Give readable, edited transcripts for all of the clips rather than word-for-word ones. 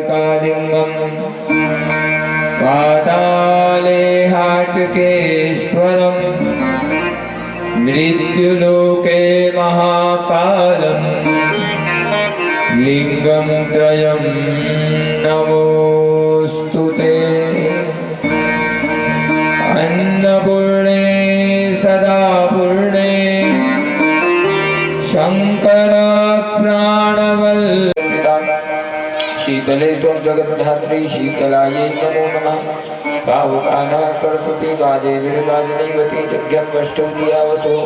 द्वारिकालिंगम पाताले हाटकेश्वरम मृत्युलोके महाकालम लिंगम त्रयं नमोस्तुते। अन्नपूर्णे सदा पूर्णे शंकर प्राणवल्लभा शीतले त्वं जगद्धात्री शीतलायै नमो नमः। भावुकानः सरस्वती वाजे विरवाजिनीवती जज्ञं वष्टोदियावसो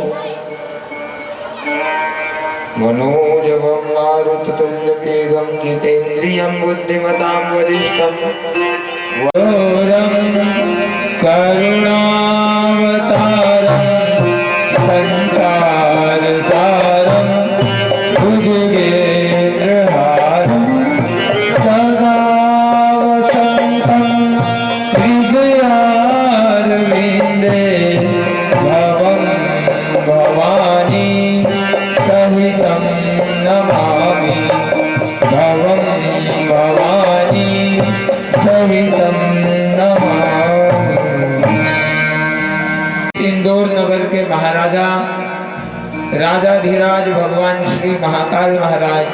मनोजवं मारुततुल्यवेगं जितेन्द्रियं बुद्धिमतां वरिष्ठं वरं करुणावतारं संसारसारं भुजगेन्द्रहारं सदा वसन्तं हृदयारविन्दे भवं भवानी सहितं नमामि। भवं भवानी सहितं नमामि। इंदौर नगर के महाराजा राजाधिराज भगवान श्री महाकाल महाराज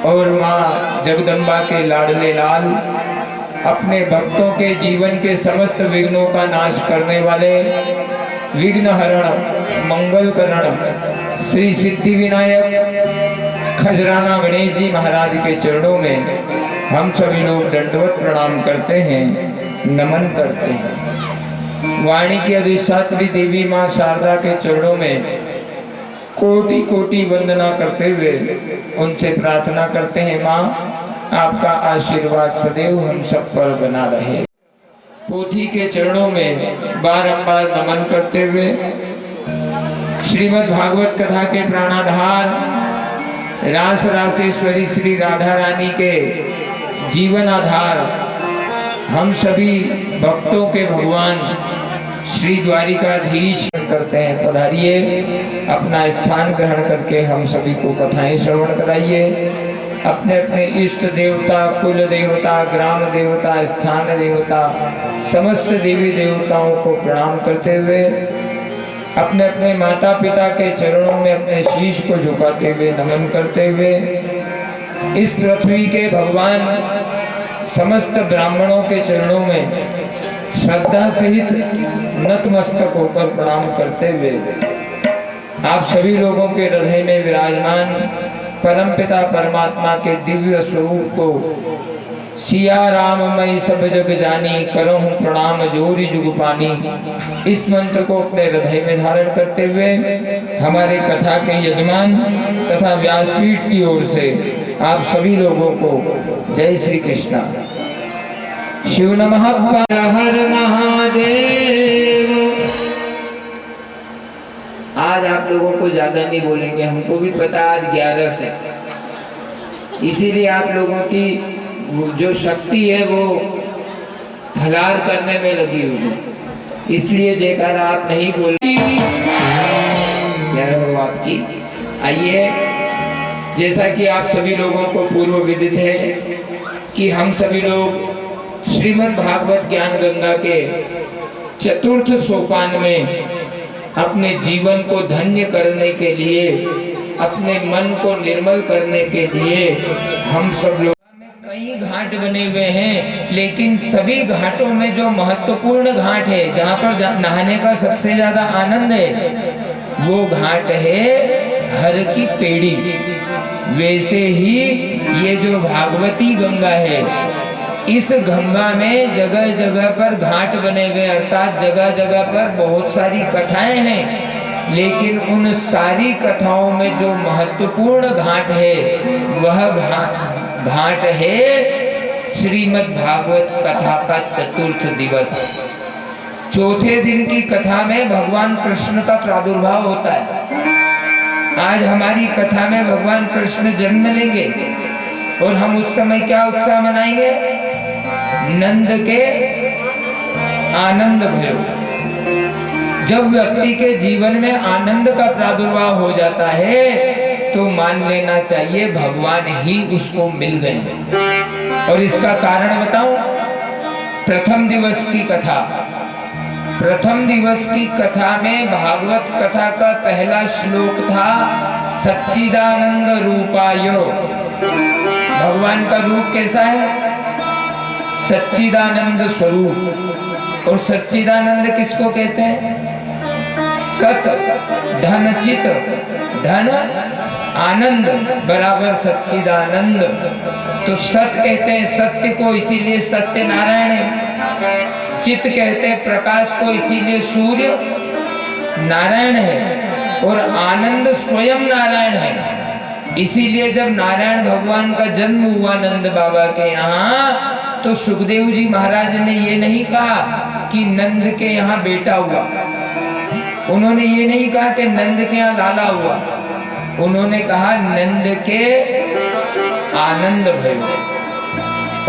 और माँ जगदम्बा के लाडले लाल अपने भक्तों के जीवन के समस्त विघ्नों का नाश करने वाले विघ्नहरण मंगल करण श्री सिद्धि विनायक खजराना गणेश जी महाराज के चरणों में हम सभी लोग दंडवत प्रणाम करते हैं, नमन करते हैं। वाणी की अधिष्ठात्री देवी मां शारदा के चरणों में कोटि कोटि वंदना करते हुए उनसे प्रार्थना करते हैं, मां आपका आशीर्वाद सदैव हम सब पर बना रहे। पोथी के चरणों में बारंबार नमन करते हुए श्रीमद् भागवत कथा के प्राणाधार रास रासेश्वरी श्री राधा रानी के जीवन आधार हम सभी भक्तों के भगवान श्री द्वारिकाधीश करते हैं। पधारिए, अपना स्थान ग्रहण करके हम सभी को कथाएं श्रवण कराइए। अपने अपने इष्ट देवता, कुल देवता, ग्राम देवता, स्थान देवता, समस्त देवी देवताओं को प्रणाम करते हुए अपने अपने माता पिता के चरणों में अपने शीश को झुकाते हुए नमन करते हुए इस पृथ्वी के भगवान समस्त ब्राह्मणों के चरणों में श्रद्धा सहित नतमस्तक होकर प्रणाम करते हुए आप सभी लोगों के हृदय में विराजमान परमपिता परमात्मा के दिव्य स्वरूप को सिया राम मई सब जग जानी करो हूँ प्रणाम जोरी जुग पानी, इस मंत्र को अपने हृदय में धारण करते हुए हमारे कथा के यजमान तथा व्यासपीठ की ओर से आप सभी लोगों को जय श्री कृष्णा। शिव नमः हर महादेव। आज आप लोगों को ज्यादा नहीं बोलेंगे, हमको भी पता आज 11 से, इसीलिए आप लोगों की जो शक्ति है वो फलार करने में लगी हुई, इसलिए जयकारा आप नहीं बोलती आपकी। आइए, जैसा कि आप सभी लोगों को पूर्व विदित है कि हम सभी लोग श्रीमद् भागवत ज्ञान गंगा के चतुर्थ सोपान में अपने जीवन को धन्य करने के लिए, अपने मन को निर्मल करने के लिए हम सब लोग कई घाट बने हुए हैं, लेकिन सभी घाटों में जो महत्वपूर्ण घाट है, जहाँ पर नहाने का सबसे ज्यादा आनंद है, वो घाट है हर की पेड़ी। वैसे ही ये जो भागवती गंगा है, इस गंगा में जगह जगह पर घाट बने हुए, अर्थात जगह जगह पर बहुत सारी कथाएं हैं, लेकिन उन सारी कथाओं में जो महत्वपूर्ण घाट है वह घाट है श्रीमद् भागवत कथा का चतुर्थ दिवस। चौथे दिन की कथा में भगवान कृष्ण का प्रादुर्भाव होता है। आज हमारी कथा में भगवान कृष्ण जन्म लेंगे और हम उस समय क्या उत्साह मनाएंगे? नंद के आनंद भयो। जब व्यक्ति के जीवन में आनंद का प्रादुर्भाव हो जाता है तो तो मान लेना चाहिए भगवान ही उसको मिल गए। और इसका कारण बताऊं, प्रथम दिवस की कथा, प्रथम दिवस की कथा में भागवत कथा का पहला श्लोक था सच्चिदानंद रूपायो। भगवान का रूप कैसा है? सच्चिदानंद स्वरूप। और सच्चिदानंद किसको कहते हैं? सत धन चित धन आनंद बराबर सच्चिदानंद। तो सत कहते हैं सत्य को, इसीलिए सत्य नारायण है। चित कहते हैं प्रकाश को, इसीलिए सूर्य नारायण है। और आनंद स्वयं नारायण है। इसीलिए जब नारायण भगवान का जन्म हुआ नंद बाबा के यहाँ, तो सुखदेव जी महाराज ने ये नहीं कहा कि नंद के यहाँ बेटा हुआ, उन्होंने ये नहीं कहा कि नंद के यहाँ लाला हुआ, उन्होंने कहा नंद के आनंद भयो।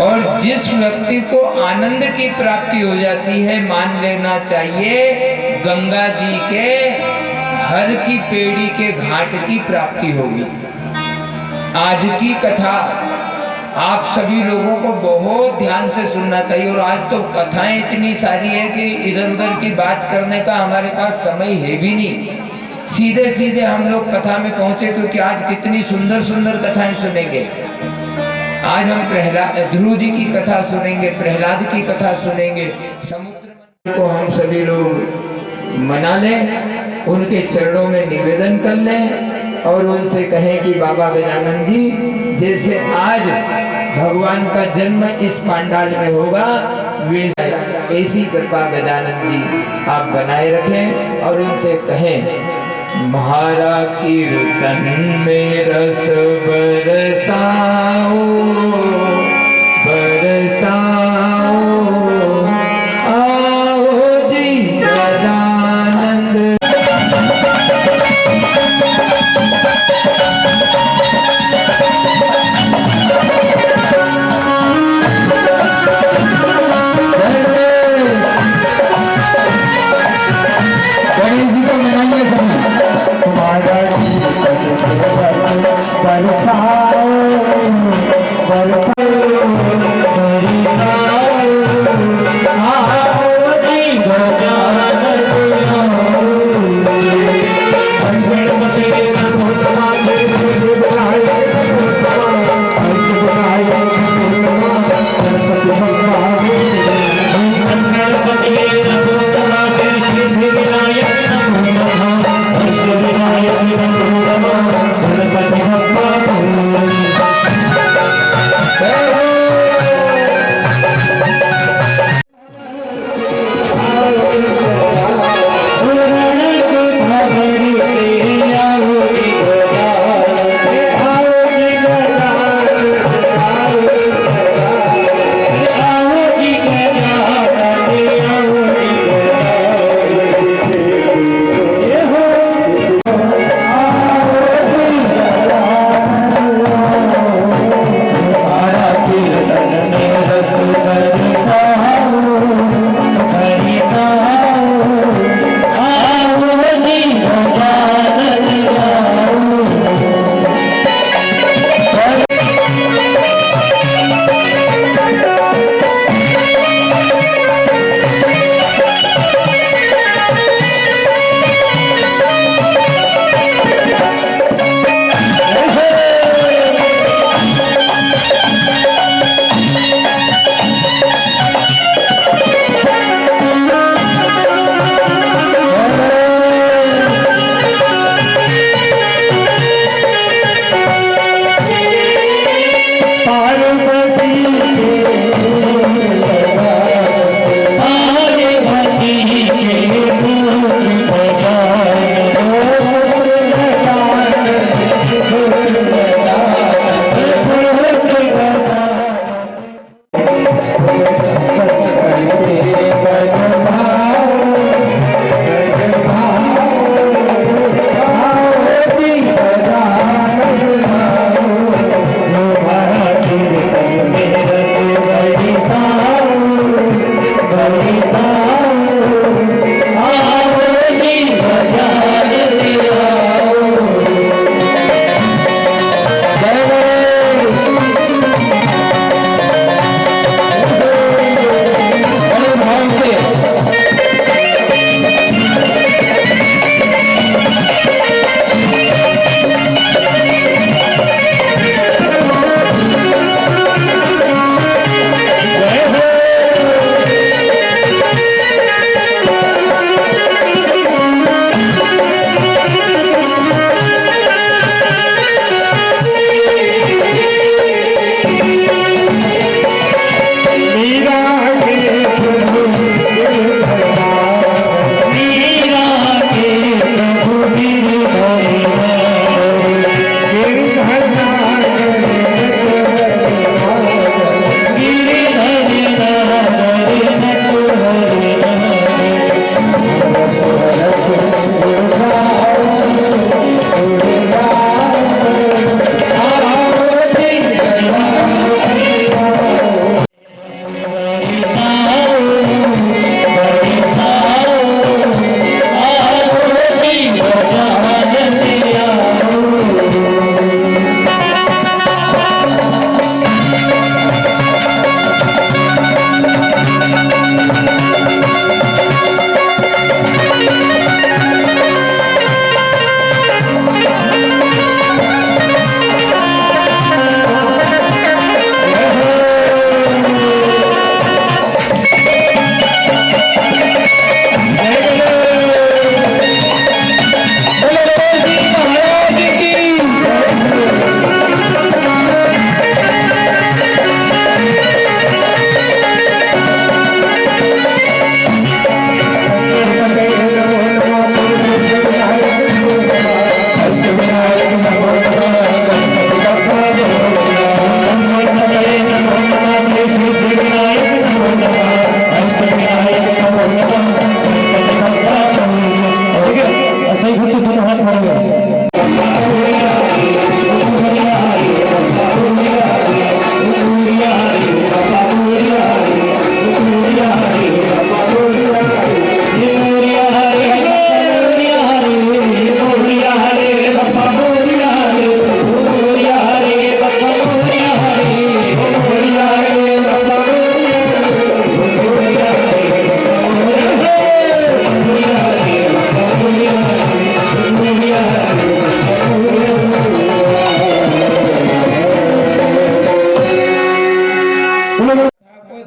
और जिस व्यक्ति को आनंद की प्राप्ति हो जाती है, मान लेना चाहिए गंगा जी के हर की पेड़ी के घाट की प्राप्ति होगी। आज की कथा आप सभी लोगों को बहुत ध्यान से सुनना चाहिए। और आज तो कथाएं इतनी सारी है कि इधर उधर की बात करने का हमारे पास समय है भी नहीं। सीधे सीधे हम लोग कथा में पहुंचे, क्योंकि आज कितनी सुंदर सुंदर कथाएं सुनेंगे। आज हम ध्रुव जी की कथा सुनेंगे, प्रहलाद की कथा सुनेंगे। समुद्र को हम सभी लोग मना लें, उनके चरणों में निवेदन कर लें और उनसे कहें कि बाबा गजानन जी, जैसे आज भगवान का जन्म इस पंडाल में होगा, वैसे ऐसी कृपा गजानन जी आप बनाए रखें। और उनसे कहें म्हारा कीर्तन में रस बरसाओ बरसाओ, आओ जी गजानंद।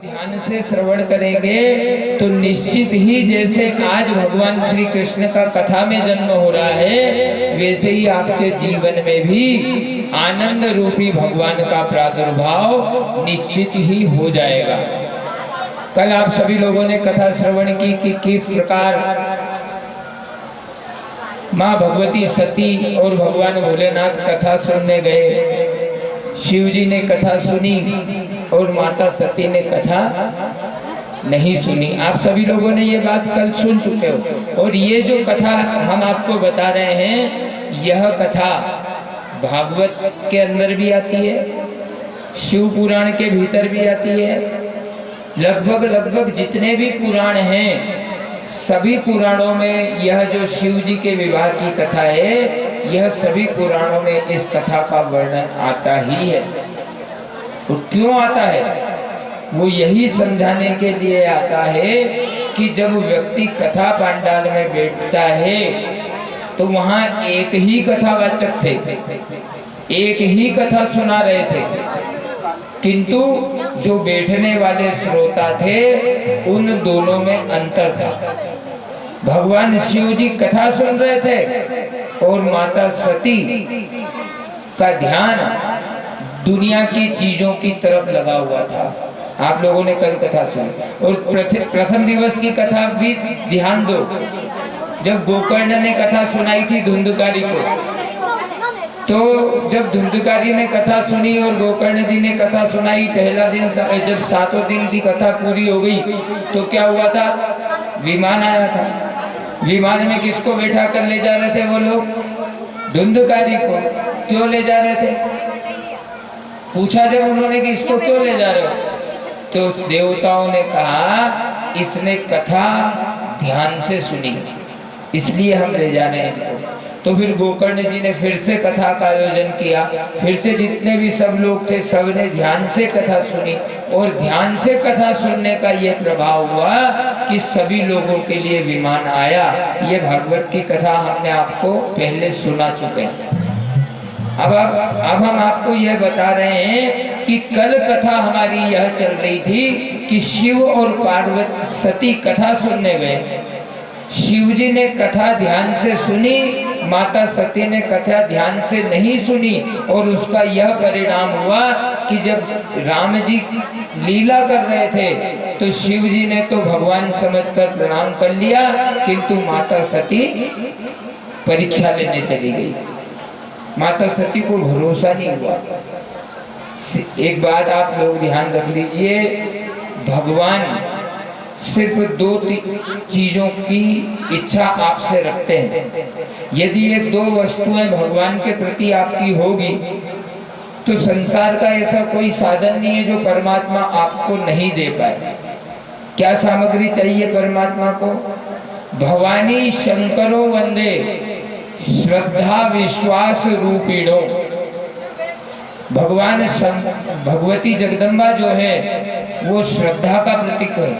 ध्यान से श्रवण करेंगे तो निश्चित ही जैसे आज भगवान श्री कृष्ण का कथा में जन्म हो रहा है, वैसे ही आपके जीवन में भी आनंद रूपी भगवान का प्रादुर्भाव निश्चित ही हो जाएगा। कल आप सभी लोगों ने कथा श्रवण की कि किस प्रकार माँ भगवती सती और भगवान भोलेनाथ कथा सुनने गए। शिव जी ने कथा सुनी और माता सती ने कथा नहीं सुनी। आप सभी लोगों ने ये बात कल सुन चुके हो। और ये जो कथा हम आपको बता रहे हैं, यह कथा भागवत के अंदर भी आती है, शिव पुराण के भीतर भी आती है। लगभग जितने भी पुराण हैं, सभी पुराणों में यह जो शिव जी के विवाह की कथा है, यह सभी पुराणों में इस कथा का वर्णन आता ही है। तो क्यों आता है? वो यही समझाने के लिए आता है कि जब व्यक्ति कथा पांडाल में बैठता है तो वहां एक ही कथावाचक थे, एक ही कथा सुना रहे थे, किंतु जो बैठने वाले श्रोता थे उन दोनों में अंतर था। भगवान शिव जी कथा सुन रहे थे और माता सती का ध्यान दुनिया की चीजों की तरफ लगा हुआ था। आप लोगों ने कल कथा सुनी। और प्रथम दिवस की कथा भी ध्यान दो, जब गोकर्ण ने कथा सुनाई थी धुंधकारी को, तो जब धुंधकारी ने कथा सुनी और गोकर्ण जी ने कथा सुनाई, पहला दिन जब 7 दिन की कथा पूरी हो गई तो क्या हुआ था? विमान आया था। विमान में किसको बैठा कर ले जा रहे थे वो लोग? धुंधकारी को। क्यों ले जा रहे थे? पूछा जब उन्होंने कि इसको क्यों ले जा रहे हो, तो देवताओं ने कहा इसने कथा ध्यान से सुनी, इसलिए हम ले जा रहे हैं। तो फिर गोकर्ण जी ने फिर से कथा का आयोजन किया। फिर से जितने भी सब लोग थे, सबने ध्यान से कथा सुनी। और ध्यान से कथा सुनने का ये प्रभाव हुआ कि सभी लोगों के लिए विमान आया। ये भागवत की कथा हमने आपको पहले सुना चुके हैं। अब हम आपको यह बता रहे हैं कि कल कथा हमारी यह चल रही थी कि शिव और पार्वती सती कथा सुनने गए। शिव जी ने कथा ध्यान से सुनी, माता सती ने कथा ध्यान से नहीं सुनी। और उसका यह परिणाम हुआ कि जब राम जी लीला कर रहे थे तो शिव जी ने तो भगवान समझकर प्रणाम कर लिया, किंतु माता सती परीक्षा लेने चली गई। माता सती को भरोसा नहीं हुआ। एक बात आप लोग ध्यान रख लीजिए, भगवान सिर्फ 2 चीजों की इच्छा आपसे रखते हैं। यदि ये 2 वस्तुएं भगवान के प्रति आपकी होगी तो संसार का ऐसा कोई साधन नहीं है जो परमात्मा आपको नहीं दे पाए। क्या सामग्री चाहिए परमात्मा को? भवानी शंकरो वंदे श्रद्धा विश्वास रूपिणो। भगवान भगवती जगदम्बा जो है वो श्रद्धा का प्रतीक है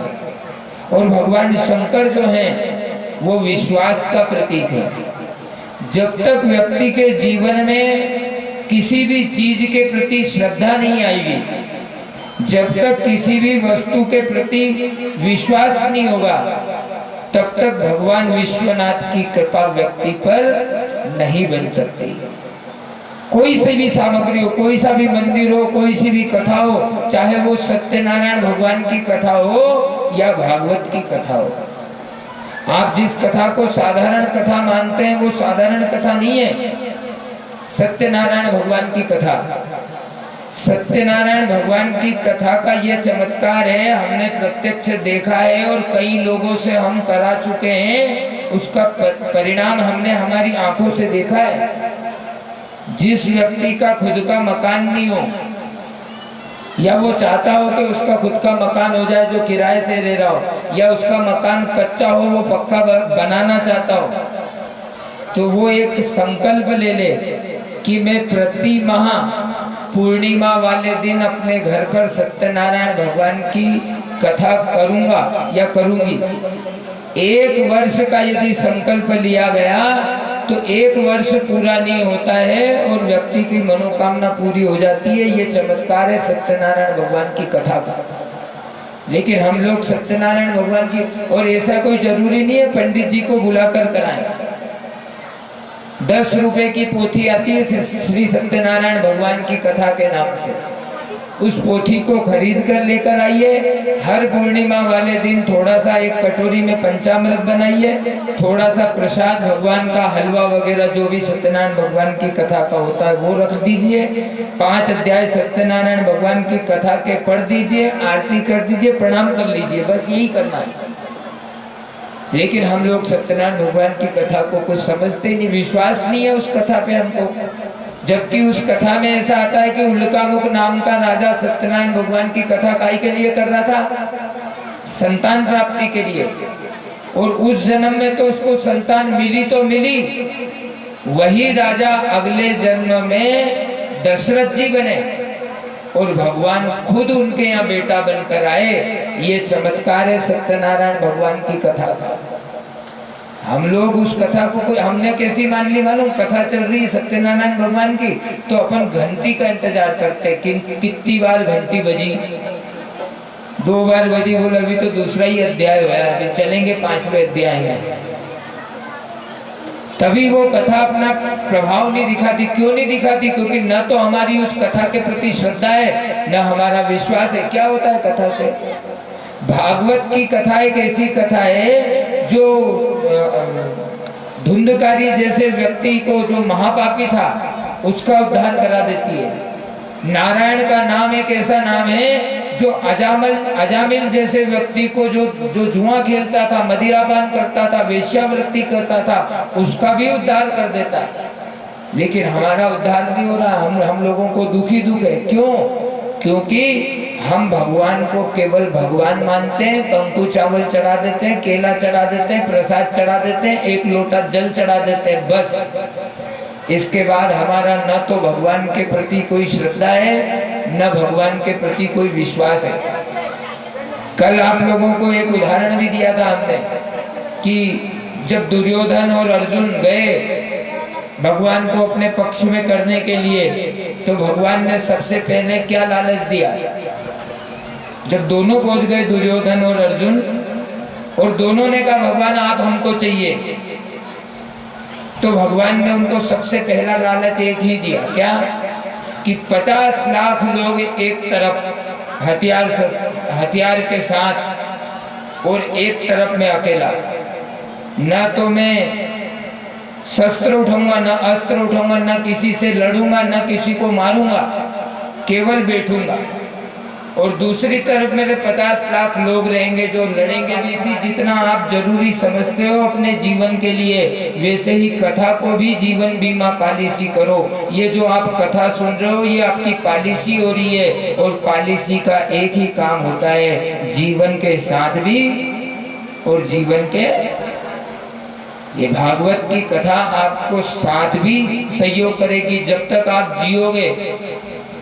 और भगवान शंकर जो हैं वो विश्वास का प्रतीक है। जब तक व्यक्ति के जीवन में किसी भी चीज के प्रति श्रद्धा नहीं आएगी, जब तक किसी भी वस्तु के प्रति विश्वास नहीं होगा, तब तक भगवान विश्वनाथ की कृपा व्यक्ति पर नहीं बन सकती। कोई सी भी सामग्री हो, कोई सा भी मंदिर हो, कोई सी भी कथा हो, चाहे वो सत्यनारायण भगवान की कथा हो या भागवत की कथा हो, आप जिस कथा को साधारण कथा मानते हैं वो साधारण कथा नहीं है। सत्यनारायण भगवान की कथा, सत्यनारायण भगवान की कथा का यह चमत्कार है, हमने प्रत्यक्ष देखा है और कई लोगों से हम करा चुके हैं। उसका परिणाम हमने हमारी आंखों से देखा है। जिस व्यक्ति का खुद का मकान नहीं हो या वो चाहता हो कि उसका खुद का मकान हो जाए जो किराए से दे रहा हो, या उसका मकान कच्चा हो वो पक्का बनाना चाहता हो, तो वो एक संकल्प ले ले कि मैं प्रति माह पूर्णिमा वाले दिन अपने घर पर सत्यनारायण भगवान की कथा करूंगा या करूंगी। 1 वर्ष का यदि संकल्प लिया गया तो 1 वर्ष पूरा नहीं होता है और व्यक्ति की मनोकामना पूरी हो जाती है। ये चमत्कार है सत्यनारायण भगवान की कथा का। लेकिन हम लोग सत्यनारायण भगवान की, और ऐसा कोई जरूरी नहीं है पंडित जी को बुलाकर कराएं। 10 रुपए की पोथी आती है श्री सत्यनारायण भगवान की कथा के नाम से, उस पोथी को खरीद कर लेकर आइए। हर पूर्णिमा वाले दिन थोड़ा सा एक कटोरी में पंचामृत बनाइए, थोड़ा सा प्रसाद भगवान का हलवा वगैरह जो भी सत्यनारायण भगवान की कथा का होता है वो रख दीजिए। 5 अध्याय सत्यनारायण भगवान की कथा के पढ़ दीजिए, आरती कर दीजिए, प्रणाम कर लीजिए, बस यही करना है। लेकिन हम लोग सत्यनारायण भगवान की कथा को कुछ समझते नहीं, विश्वास नहीं है उस कथा पे हमको। जबकि उस कथा में ऐसा आता है कि उल्कामुख नाम का राजा सत्यनारायण भगवान की कथा काई के लिए कर रहा था? संतान प्राप्ति के लिए। और उस जन्म में तो उसको संतान मिली तो मिली, वही राजा अगले जन्म में दशरथ जी बने और भगवान खुद उनके यहाँ बेटा बनकर आए। ये चमत्कार है सत्यनारायण भगवान की कथा का। हम लोग उस कथा को कोई हमने कैसी मान ली मालूम? कथा चल रही है सत्यनारायण भगवान की तो अपन घंटी का इंतजार करते कि कितनी बार घंटी बजी। 2 बार बजी, बोला अभी तो दूसरा ही अध्याय हुआ, अभी चलेंगे 5वें अध्याय में। तभी वो कथा अपना प्रभाव नहीं दिखाती। क्यों नहीं दिखाती? क्योंकि न तो हमारी उस कथा के प्रति श्रद्धा है, न हमारा विश्वास है। क्या होता है कथा से? भागवत की कथा एक ऐसी कथा है जो धुंधकारी जैसे व्यक्ति को, जो महापापी था, उसका उद्धार करा देती है। नारायण का नाम एक ऐसा नाम है जो अजामिल जैसे व्यक्ति को, जो जुआ खेलता था, मदिरापान करता था, वेश्यावृत्ति करता था, उसका भी उद्धार कर देता है। लेकिन हमारा उद्धार नहीं हो रहा। हम लोगों को दुखी दुख है। क्यों? क्योंकि हम भगवान को केवल भगवान मानते हैं, कंकु चावल चढ़ा देते हैं, केला चढ़ा देते हैं, प्रसाद चढ़ा देते हैं, 1 लोटा जल चढ़ा देते हैं, बस। इसके बाद हमारा न तो भगवान के प्रति कोई श्रद्धा है, न भगवान के प्रति कोई विश्वास है। कल आप लोगों को एक उदाहरण भी दिया था हमने कि जब दुर्योधन और अर्जुन गए भगवान को अपने पक्ष में करने के लिए, तो भगवान ने सबसे पहले क्या लालच दिया? जब दोनों पहुंच गए, दुर्योधन और अर्जुन, और दोनों ने कहा भगवान आप हमको चाहिए, तो भगवान ने उनको सबसे पहला लालच एक ही दिया। क्या? कि 50 लाख लोग एक तरफ हथियार के साथ और एक तरफ में अकेला। न तो मैं शस्त्र उठाऊंगा, न अस्त्र उठाऊंगा, न किसी से लड़ूंगा, न किसी को मारूंगा, केवल बैठूंगा। और दूसरी तरफ मेरे 50 लाख लोग रहेंगे जो लड़ेंगे भी। इसी जितना आप जरूरी समझते हो अपने जीवन के लिए, वैसे ही कथा को भी जीवन बीमा पॉलिसी करो। ये जो आप कथा सुन रहे हो, ये आपकी पॉलिसी हो रही है। और पॉलिसी का एक ही काम होता है, जीवन के साथ भी और जीवन के। ये भागवत की कथा आपको साथ भी सहयोग करेगी। जब तक आप जियोगे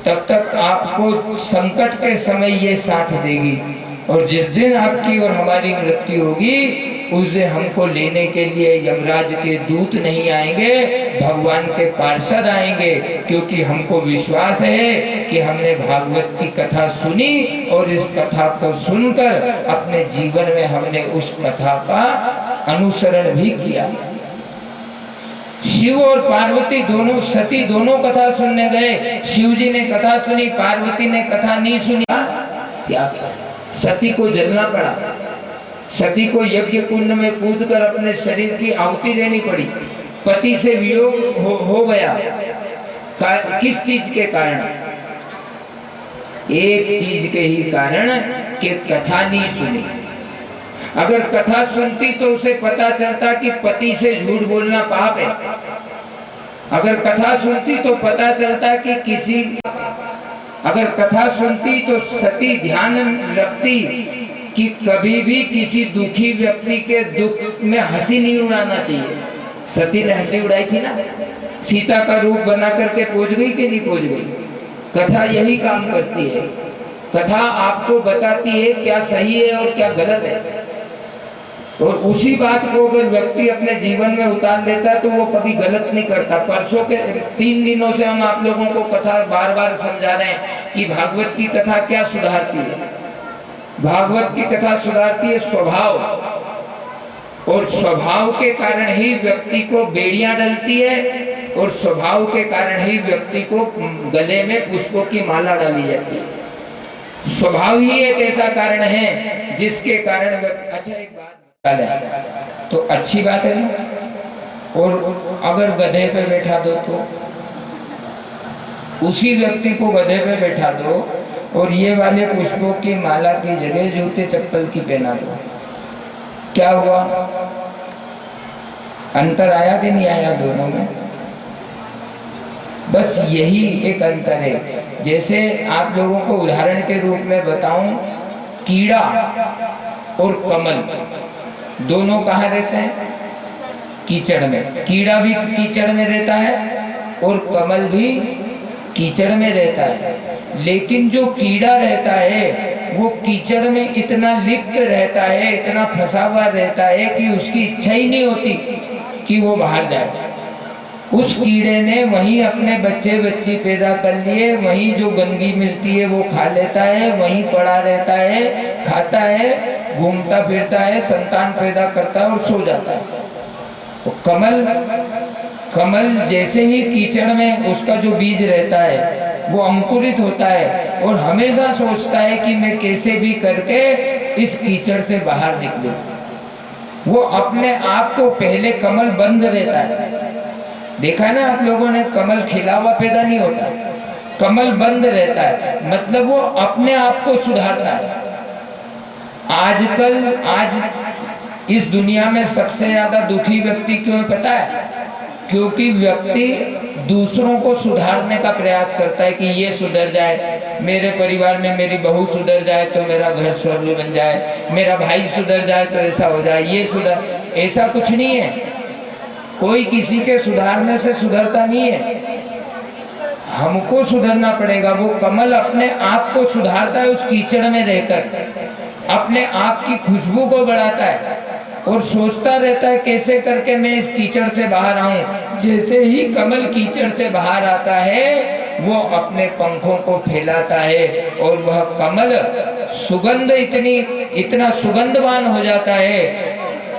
तब तक आपको संकट के समय ये साथ देगी। और जिस दिन आपकी और हमारी मृत्यु होगी, उस दिन हमको लेने के लिए यमराज के दूत नहीं आएंगे, भगवान के पार्षद आएंगे। क्योंकि हमको विश्वास है कि हमने भागवत की कथा सुनी और इस कथा को सुनकर अपने जीवन में हमने उस कथा का अनुसरण भी किया। शिव और पार्वती दोनों, सती दोनों कथा सुनने गए। शिव जी ने कथा सुनी, पार्वती ने कथा नहीं सुनी। क्या? सती को जलना पड़ा। सती को यज्ञ कुंड में कूदकर अपने शरीर की आहुति देनी पड़ी। पति से वियोग हो गया। किस चीज के कारण? एक चीज के ही कारण कि कथा नहीं सुनी। अगर कथा सुनती तो उसे पता चलता कि पति से झूठ बोलना पाप है। अगर कथा सुनती तो पता चलता कि अगर कथा सुनती तो सती ध्यान रखती कि कभी भी किसी दुखी व्यक्ति के दुख में हंसी नहीं उड़ाना चाहिए। सती ने हंसी उड़ाई थी ना, सीता का रूप बना करके पहुंच गई कि नहीं पहुंच गई? कथा यही काम करती है। कथा आपको बताती है क्या सही है और क्या गलत है। और उसी बात को अगर व्यक्ति अपने जीवन में उतार लेता तो वो कभी गलत नहीं करता। परसों के 3 दिनों से हम आप लोगों को कथा बार बार समझा रहे हैं कि भागवत की कथा क्या सुधारती है। भागवत की कथा सुधारती है स्वभाव, और स्वभाव के कारण ही व्यक्ति को बेड़ियां डलती है, और स्वभाव के कारण ही व्यक्ति को गले में पुष्पों की माला डाली जाती है। स्वभाव ही एक ऐसा कारण है जिसके कारण अच्छा एक बात है तो अच्छी बात है ना, और अगर गधे पे बैठा दो तो उसी व्यक्ति को गधे पे बैठा दो और ये वाले पुष्पों की माला की जगह जूते चप्पल की पहना दो, क्या हुआ? अंतर आया कि नहीं आया दोनों में? बस यही एक अंतर है। जैसे आप लोगों को उदाहरण के रूप में बताऊं, कीड़ा और कमल दोनों कहाँ रहते हैं? कीचड़ में। कीड़ा भी कीचड़ में रहता है और कमल भी कीचड़ में रहता है, लेकिन जो कीड़ा रहता है वो कीचड़ में इतना लिप्त रहता है, इतना फंसा हुआ रहता है कि उसकी इच्छा ही नहीं होती कि वो बाहर जाए। उस कीड़े ने वहीं अपने बच्चे बच्ची पैदा कर लिए, वहीं जो गंदगी मिलती है वो खा लेता है, वहीं पड़ा रहता है, खाता है, घूमता फिरता है, संतान पैदा करता है और सो जाता है। तो कमल जैसे ही कीचड़ में उसका जो बीज रहता है वो अंकुरित होता है और हमेशा सोचता है कि मैं कैसे भी करके इस कीचड़ से बाहर निकलूं। वो अपने आप को पहले कमल बंद रहता है, देखा है ना आप लोगों ने, कमल खिला हुआ पैदा नहीं होता, कमल बंद रहता है, मतलब वो अपने आप को सुधारता है। आज इस दुनिया में सबसे ज्यादा दुखी व्यक्ति क्यों है पता है? क्योंकि व्यक्ति दूसरों को सुधारने का प्रयास करता है कि ये सुधर जाए, मेरे परिवार में मेरी बहू सुधर जाए तो मेरा घर स्वर्ग बन जाए, मेरा भाई सुधर जाए तो ऐसा हो जाए, ये सुधर। ऐसा कुछ नहीं है, कोई किसी के सुधारने से सुधरता नहीं है, हमको सुधरना पड़ेगा। वो कमल अपने आप को सुधारता है उस कीचड़ में रहकर, अपने आप की खुशबू को बढ़ाता है और सोचता रहता है कैसे करके मैं इस कीचड़ से बाहर आऊं। जैसे ही कमल कीचड़ से बाहर आता है वो अपने पंखों को फैलाता है और वह कमल सुगंध इतना सुगंधवान हो जाता है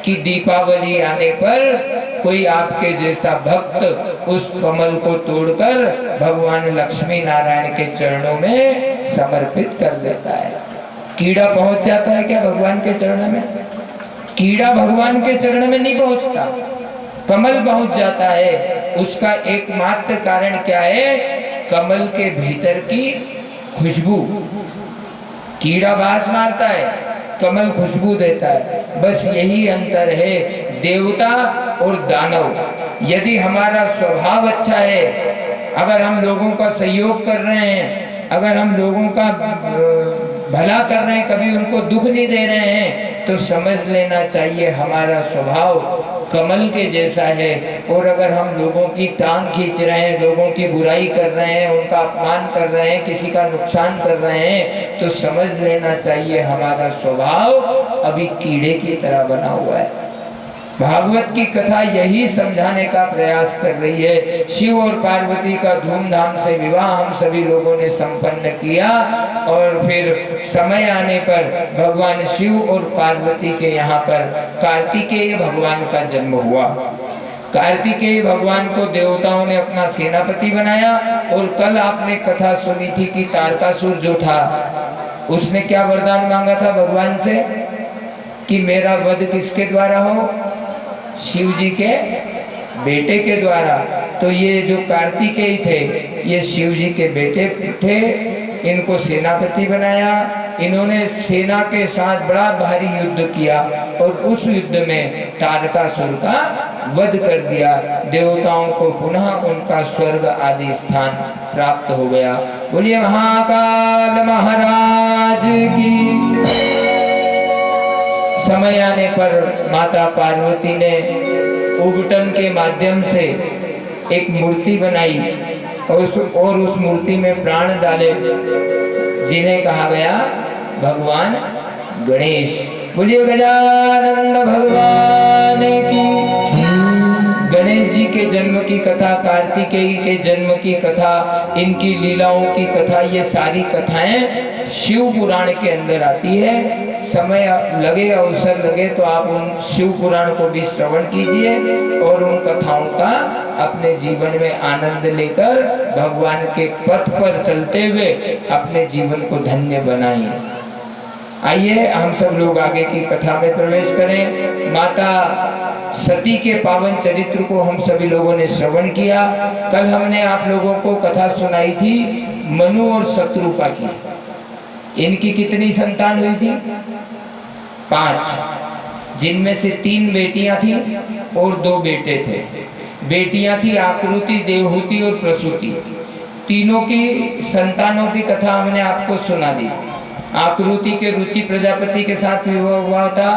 कि दीपावली आने पर कोई आपके जैसा भक्त उस कमल को तोड़कर भगवान लक्ष्मी नारायण के चरणों में समर्पित कर देता है। कीड़ा पहुंच जाता है क्या भगवान के चरणों में? कीड़ा भगवान के चरण में नहीं पहुंचता, कमल पहुंच जाता है। उसका एकमात्र कारण क्या है? कमल के भीतर की खुशबू। कीड़ा बास मारता है, कमल खुशबू देता है। बस यही अंतर है देवता और दानव। यदि हमारा स्वभाव अच्छा है, अगर हम लोगों का सहयोग कर रहे हैं, अगर हम लोगों का भला कर रहे हैं, कभी उनको दुख नहीं दे रहे हैं, तो समझ लेना चाहिए हमारा स्वभाव कमल के जैसा है। और अगर हम लोगों की टांग खींच रहे हैं, लोगों की बुराई कर रहे हैं, उनका अपमान कर रहे हैं, किसी का नुकसान कर रहे हैं, तो समझ लेना चाहिए हमारा स्वभाव अभी कीड़े की तरह बना हुआ है। भागवत की कथा यही समझाने का प्रयास कर रही है। शिव और पार्वती का धूमधाम से विवाह हम सभी लोगों ने संपन्न किया और फिर समय आने पर भगवान शिव और पार्वती के यहाँ पर कार्तिकेय भगवान का जन्म हुआ। कार्तिकेय भगवान को देवताओं ने अपना सेनापति बनाया। और कल आपने कथा सुनी थी कि तारकासुर जो था उसने क्या वरदान मांगा था भगवान से कि मेरा वध किसके द्वारा हो? शिव जी के बेटे के द्वारा। तो ये जो कार्तिकेय थे ये शिव जी के बेटे थे, इनको सेनापति बनाया। इन्होंने सेना के साथ बड़ा भारी युद्ध किया और उस युद्ध में तारकासुर का वध कर दिया। देवताओं को पुनः उनका स्वर्ग आदि स्थान प्राप्त हो गया। बोलिए महाकाल महाराज की। समय आने पर माता पार्वती ने उबटन के माध्यम से एक मूर्ति बनाई और उस मूर्ति में प्राण डाले, जिन्हें कहा गया भगवान गणेश। बोलिए गजानन भगवान की। गणेश जी के जन्म की कथा, कार्तिकेय के जन्म की कथा, इनकी लीलाओं की कथा, ये सारी कथाएं शिव पुराण के अंदर आती है। समय लगे, अवसर लगे तो आप उन शिव पुराण को भी श्रवण कीजिए और उन कथाओं का अपने जीवन में आनंद लेकर भगवान के पथ पर चलते हुए अपने जीवन को धन्य बनाइए। आइए हम सब लोग आगे की कथा में प्रवेश करें। माता सती के पावन चरित्र को हम सभी लोगों ने श्रवण किया। कल हमने आप लोगों को कथा सुनाई थी मनु और शत्रुपा की। इनकी कितनी संतान हुई थी? 5, जिनमें से 3 बेटियां थी और 2 बेटे थे। बेटियां थी आकृति, देवहूति और प्रसूति। तीनों की संतानों की कथा हमने आपको सुना दी। आकृति के रुचि प्रजापति के साथ विवाह हुआ था,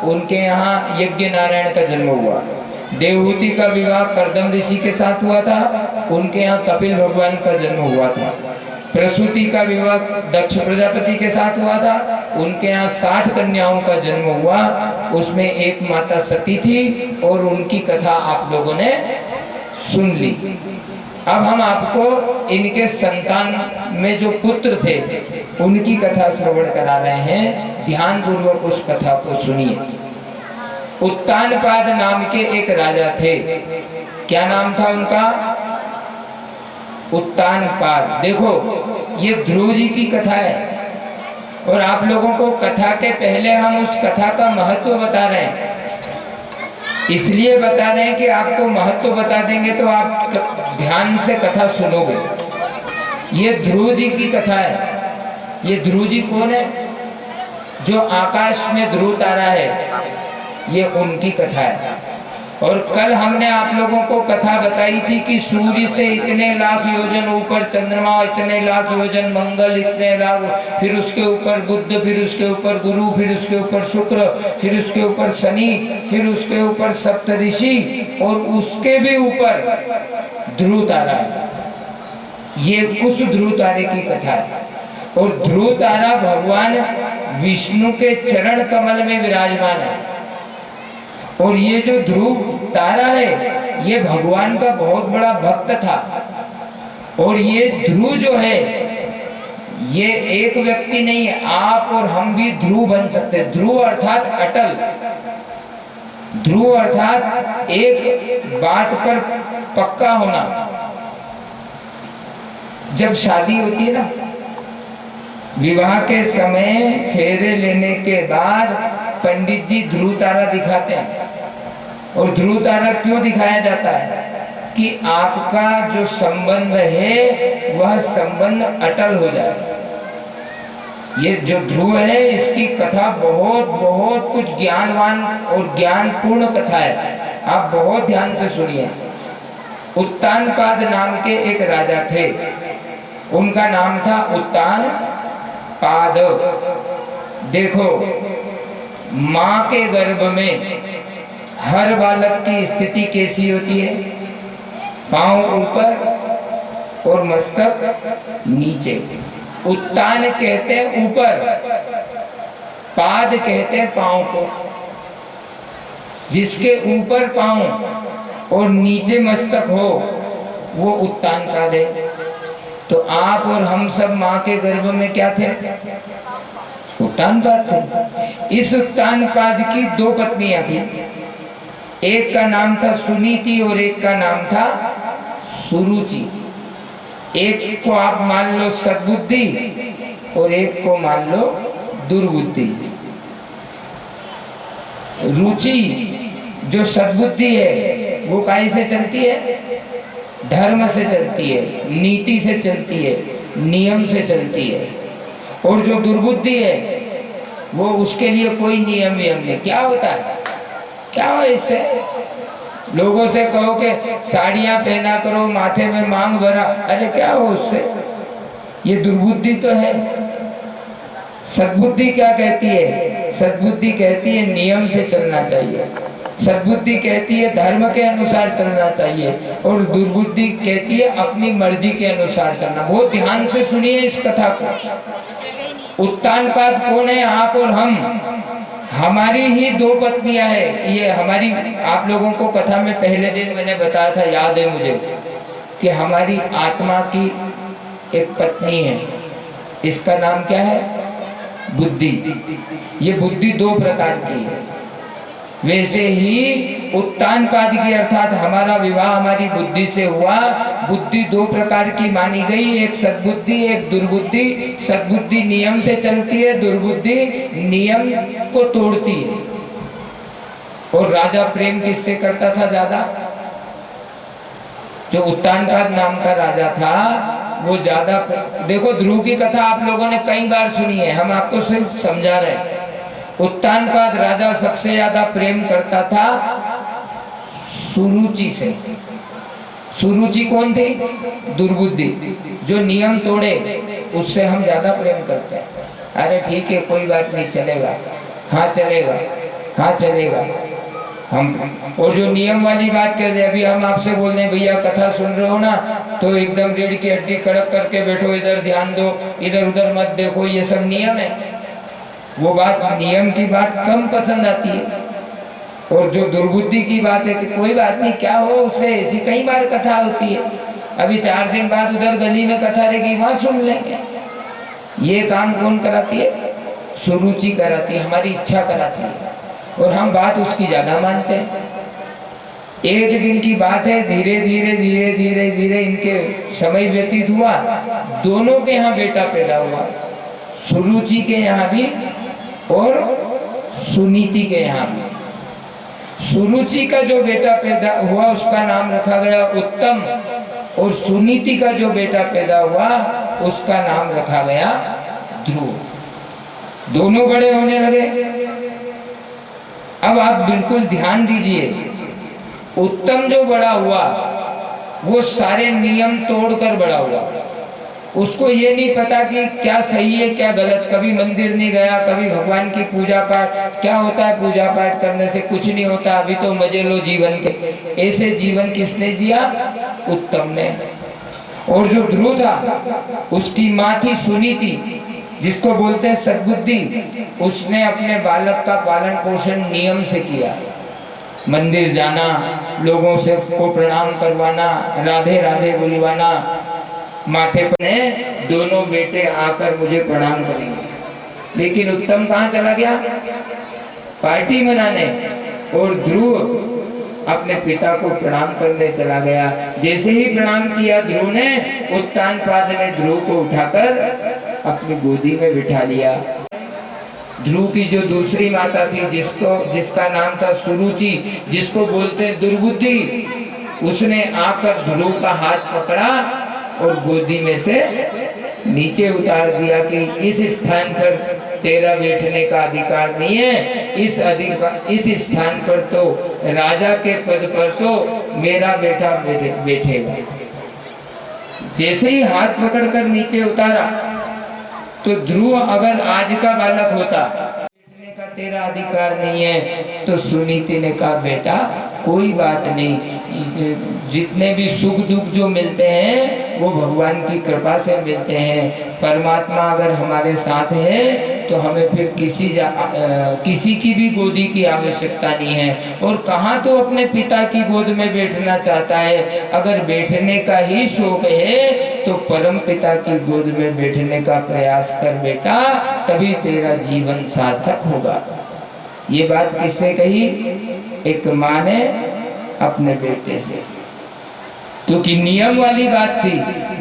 उनके यहाँ यज्ञ नारायण का जन्म हुआ। देवहूति का विवाह कर्दम ऋषि के साथ हुआ था, उनके यहाँ कपिल भगवान का जन्म हुआ था। प्रसूति का विवाह दक्ष प्रजापति के साथ हुआ था, उनके यहाँ 60 कन्याओं का जन्म हुआ। उसमें एक माता सती थी और उनकी कथा आप लोगों ने सुन ली। अब हम आपको इनके संतान में जो पुत्र थे उनकी कथा श्रवण करा रहे हैं। ध्यान पूर्वक उस कथा को सुनिए। उत्तानपाद नाम के एक राजा थे। क्या नाम था उनका? उत्तानपाद। देखो ये ध्रुव जी की कथा है और आप लोगों को कथा के पहले हम उस कथा का महत्व बता रहे हैं। इसलिए बता रहे हैं कि आपको महत्व बता देंगे तो आप ध्यान से कथा सुनोगे। ये ध्रुव जी की कथा है। ये ध्रुव जी कौन है? जो आकाश में ध्रुव तारा है, ये उनकी कथा है। और कल हमने आप लोगों को कथा बताई थी कि सूर्य से इतने लाख योजन ऊपर चंद्रमा, इतने लाख योजन मंगल, इतने लाख, फिर उसके ऊपर बुध, फिर उसके ऊपर गुरु, फिर उसके ऊपर शुक्र, फिर उसके ऊपर शनि, फिर उसके ऊपर सप्तऋषि और उसके भी ऊपर ध्रुव तारा है। ये उस ध्रुव तारे की कथा है। और ध्रुव तारा भगवान विष्णु के चरण कमल में विराजमान है। और ये जो ध्रुव तारा है ये भगवान का बहुत बड़ा भक्त था। और ये ध्रुव जो है ये एक व्यक्ति नहीं है, आप और हम भी ध्रुव बन सकते हैं। ध्रुव अर्थात अटल। ध्रुव अर्थात एक बात पर पक्का होना। जब शादी होती है ना, विवाह के समय फेरे लेने के बाद पंडित जी ध्रुव तारा दिखाते हैं। और ध्रुव तारा क्यों दिखाया जाता है? कि आपका जो संबंध है वह संबंध अटल हो जाए। ये जो ध्रुव है इसकी कथा बहुत बहुत कुछ ज्ञानवान और ज्ञानपूर्ण कथा है। आप बहुत ध्यान से सुनिए। उत्तानपाद नाम के एक राजा थे। उनका नाम था उत्तानपाद। देखो माँ के गर्भ में हर बालक की स्थिति कैसी होती है? पांव ऊपर और मस्तक नीचे। उत्तान कहते हैं ऊपर, पाद कहते हैं पांव को। जिसके ऊपर पांव और नीचे मस्तक हो वो उत्तानपाद है। तो आप और हम सब माँ के गर्भ में क्या थे? उत्तानपाद थे। इस उत्तानपाद की 2 पत्नियां थी। एक का नाम था सुनीति और एक का नाम था सुरुचि। एक को आप मान लो सद्बुद्धि और एक को मान लो दुर्बुद्धि। रुचि जो सद्बुद्धि है वो काहे से चलती है? धर्म से चलती है, नीति से चलती है, नियम से चलती है। और जो दुर्बुद्धि है वो उसके लिए कोई नियम नहीं। क्या होता है? क्या हो इससे? लोगों से कहो कि साड़ियां पहना करो, माथे में मांग भरा, अरे क्या हो उससे? ये दुर्बुद्धि तो है। सद्बुद्धि क्या कहती है? सद्बुद्धि कहती है नियम से चलना चाहिए। सद्बुद्धि कहती है धर्म के अनुसार चलना चाहिए। और दुर्बुद्धि कहती है अपनी मर्जी के अनुसार चलना। बहुत ध्यान से सुनिए इस कथा को। उत्तानपाद कौन है? आप और हम। हमारी ही दो पत्नियां हैं। ये हमारी, आप लोगों को कथा में पहले दिन मैंने बताया था, याद है मुझे, कि हमारी आत्मा की एक पत्नी है, इसका नाम क्या है? बुद्धि। ये बुद्धि दो प्रकार की है। वैसे ही उत्तानपाद की अर्थात हमारा विवाह हमारी बुद्धि से हुआ। बुद्धि दो प्रकार की मानी गई, एक सद्बुद्धि एक दुर्बुद्धि। सद्बुद्धि नियम से चलती है, दुर्बुद्धि नियम को तोड़ती है। और राजा प्रेम किससे करता था ज्यादा? जो उत्तानपाद नाम का राजा था वो ज्यादा। देखो, ध्रुव की कथा आप लोगों ने कई बार सुनी है, हम आपको सिर्फ समझा रहे हैं। उत्तानपाद राजा सबसे ज्यादा प्रेम करता था सुरुचि से। सुरुचि कौन थी? दुर्बुद्धि, जो नियम तोड़े उससे हम ज्यादा प्रेम करते हैं। अरे ठीक है, कोई बात नहीं, चलेगा, हाँ चलेगा, हाँ चलेगा हम। और जो नियम वाली बात कर रहे, अभी हम आपसे बोल रहे हैं भैया कथा सुन रहे हो ना, तो एकदम रीढ़ की हड्डी कड़क करके बैठो, इधर ध्यान दो, इधर उधर मत देखो, ये सब नियम है। वो बात, नियम की बात कम पसंद आती है। और जो दुर्बुद्धि की बात है कि कोई बात नहीं, क्या हो उससे, ऐसी कई बार कथा होती है, अभी 4 दिन बाद उधर गली में कथा रहेगी, वहां सुन लेंगे। ये काम कौन कराती है? सुरुचि कराती है, हमारी इच्छा कराती है, और हम बात उसकी ज्यादा मानते हैं। एक दिन की बात है, धीरे धीरे धीरे धीरे धीरे इनके समय व्यतीत हुआ, दोनों के यहाँ बेटा पैदा हुआ, सुरुचि के यहाँ भी और सुनीति के यहाँ भी। सुरुचि का जो बेटा पैदा हुआ उसका नाम रखा गया उत्तम, और सुनीति का जो बेटा पैदा हुआ उसका नाम रखा गया ध्रुव। दोनों बड़े होने लगे। अब आप बिल्कुल ध्यान दीजिए, उत्तम जो बड़ा हुआ वो सारे नियम तोड़कर बड़ा हुआ। उसको ये नहीं पता कि क्या सही है क्या गलत, कभी मंदिर नहीं गया, कभी भगवान की पूजा पाठ। क्या होता है पूजा पाठ करने से? कुछ नहीं होता, अभी तो मजे लो जीवन के। ऐसे जीवन किसने जिया? उत्तम ने। और जो ध्रुव था उसकी माँ थी सुनीति, जिसको बोलते हैं सद्बुद्धि। उसने अपने बालक का पालन पोषण नियम से किया, मंदिर जाना, लोगों से को प्रणाम करवाना, राधे राधे बुलवाना, माथे पर दोनों बेटे आकर मुझे प्रणाम करेंगे। लेकिन उत्तम कहाँ चला गया? पार्टी मनाने। और ध्रुव अपने पिता को प्रणाम करने चला गया। जैसे ही प्रणाम किया ध्रुव ने, उत्तानपाद ने ध्रुव को उठाकर अपनी गोदी में बिठा लिया। ध्रुव की जो दूसरी माता थी, जिसका नाम था सुरुचि, जिसको बोलते दुर्बुद्धि, उसने आकर ध्रुव का हाथ पकड़ा और गोदी में से नीचे उतार दिया कि इस स्थान पर तेरा बैठने का अधिकार नहीं है, इस स्थान पर तो राजा के पद पर तो मेरा बेटा बैठेगा। जैसे ही हाथ पकड़कर नीचे उतारा, तो ध्रुव अगर आज का बालक होता, बैठने का तेरा अधिकार नहीं है, तो सुनीति ने कहा बेटा कोई बात नहीं, जितने भी सुख दुख जो मिलते हैं वो भगवान की कृपा से मिलते हैं। परमात्मा अगर हमारे साथ है तो हमें फिर किसी की भी गोदी की आवश्यकता नहीं है। और कहाँ तो अपने पिता की गोद में बैठना चाहता है। अगर बैठने का ही शौक है तो परम पिता की गोद में बैठने का प्रयास कर बेटा, तभी तेरा जीवन सार्थक होगा। ये बात किसने कही? एक माँ ने अपने बेटे से, क्योंकि नियम वाली बात थी।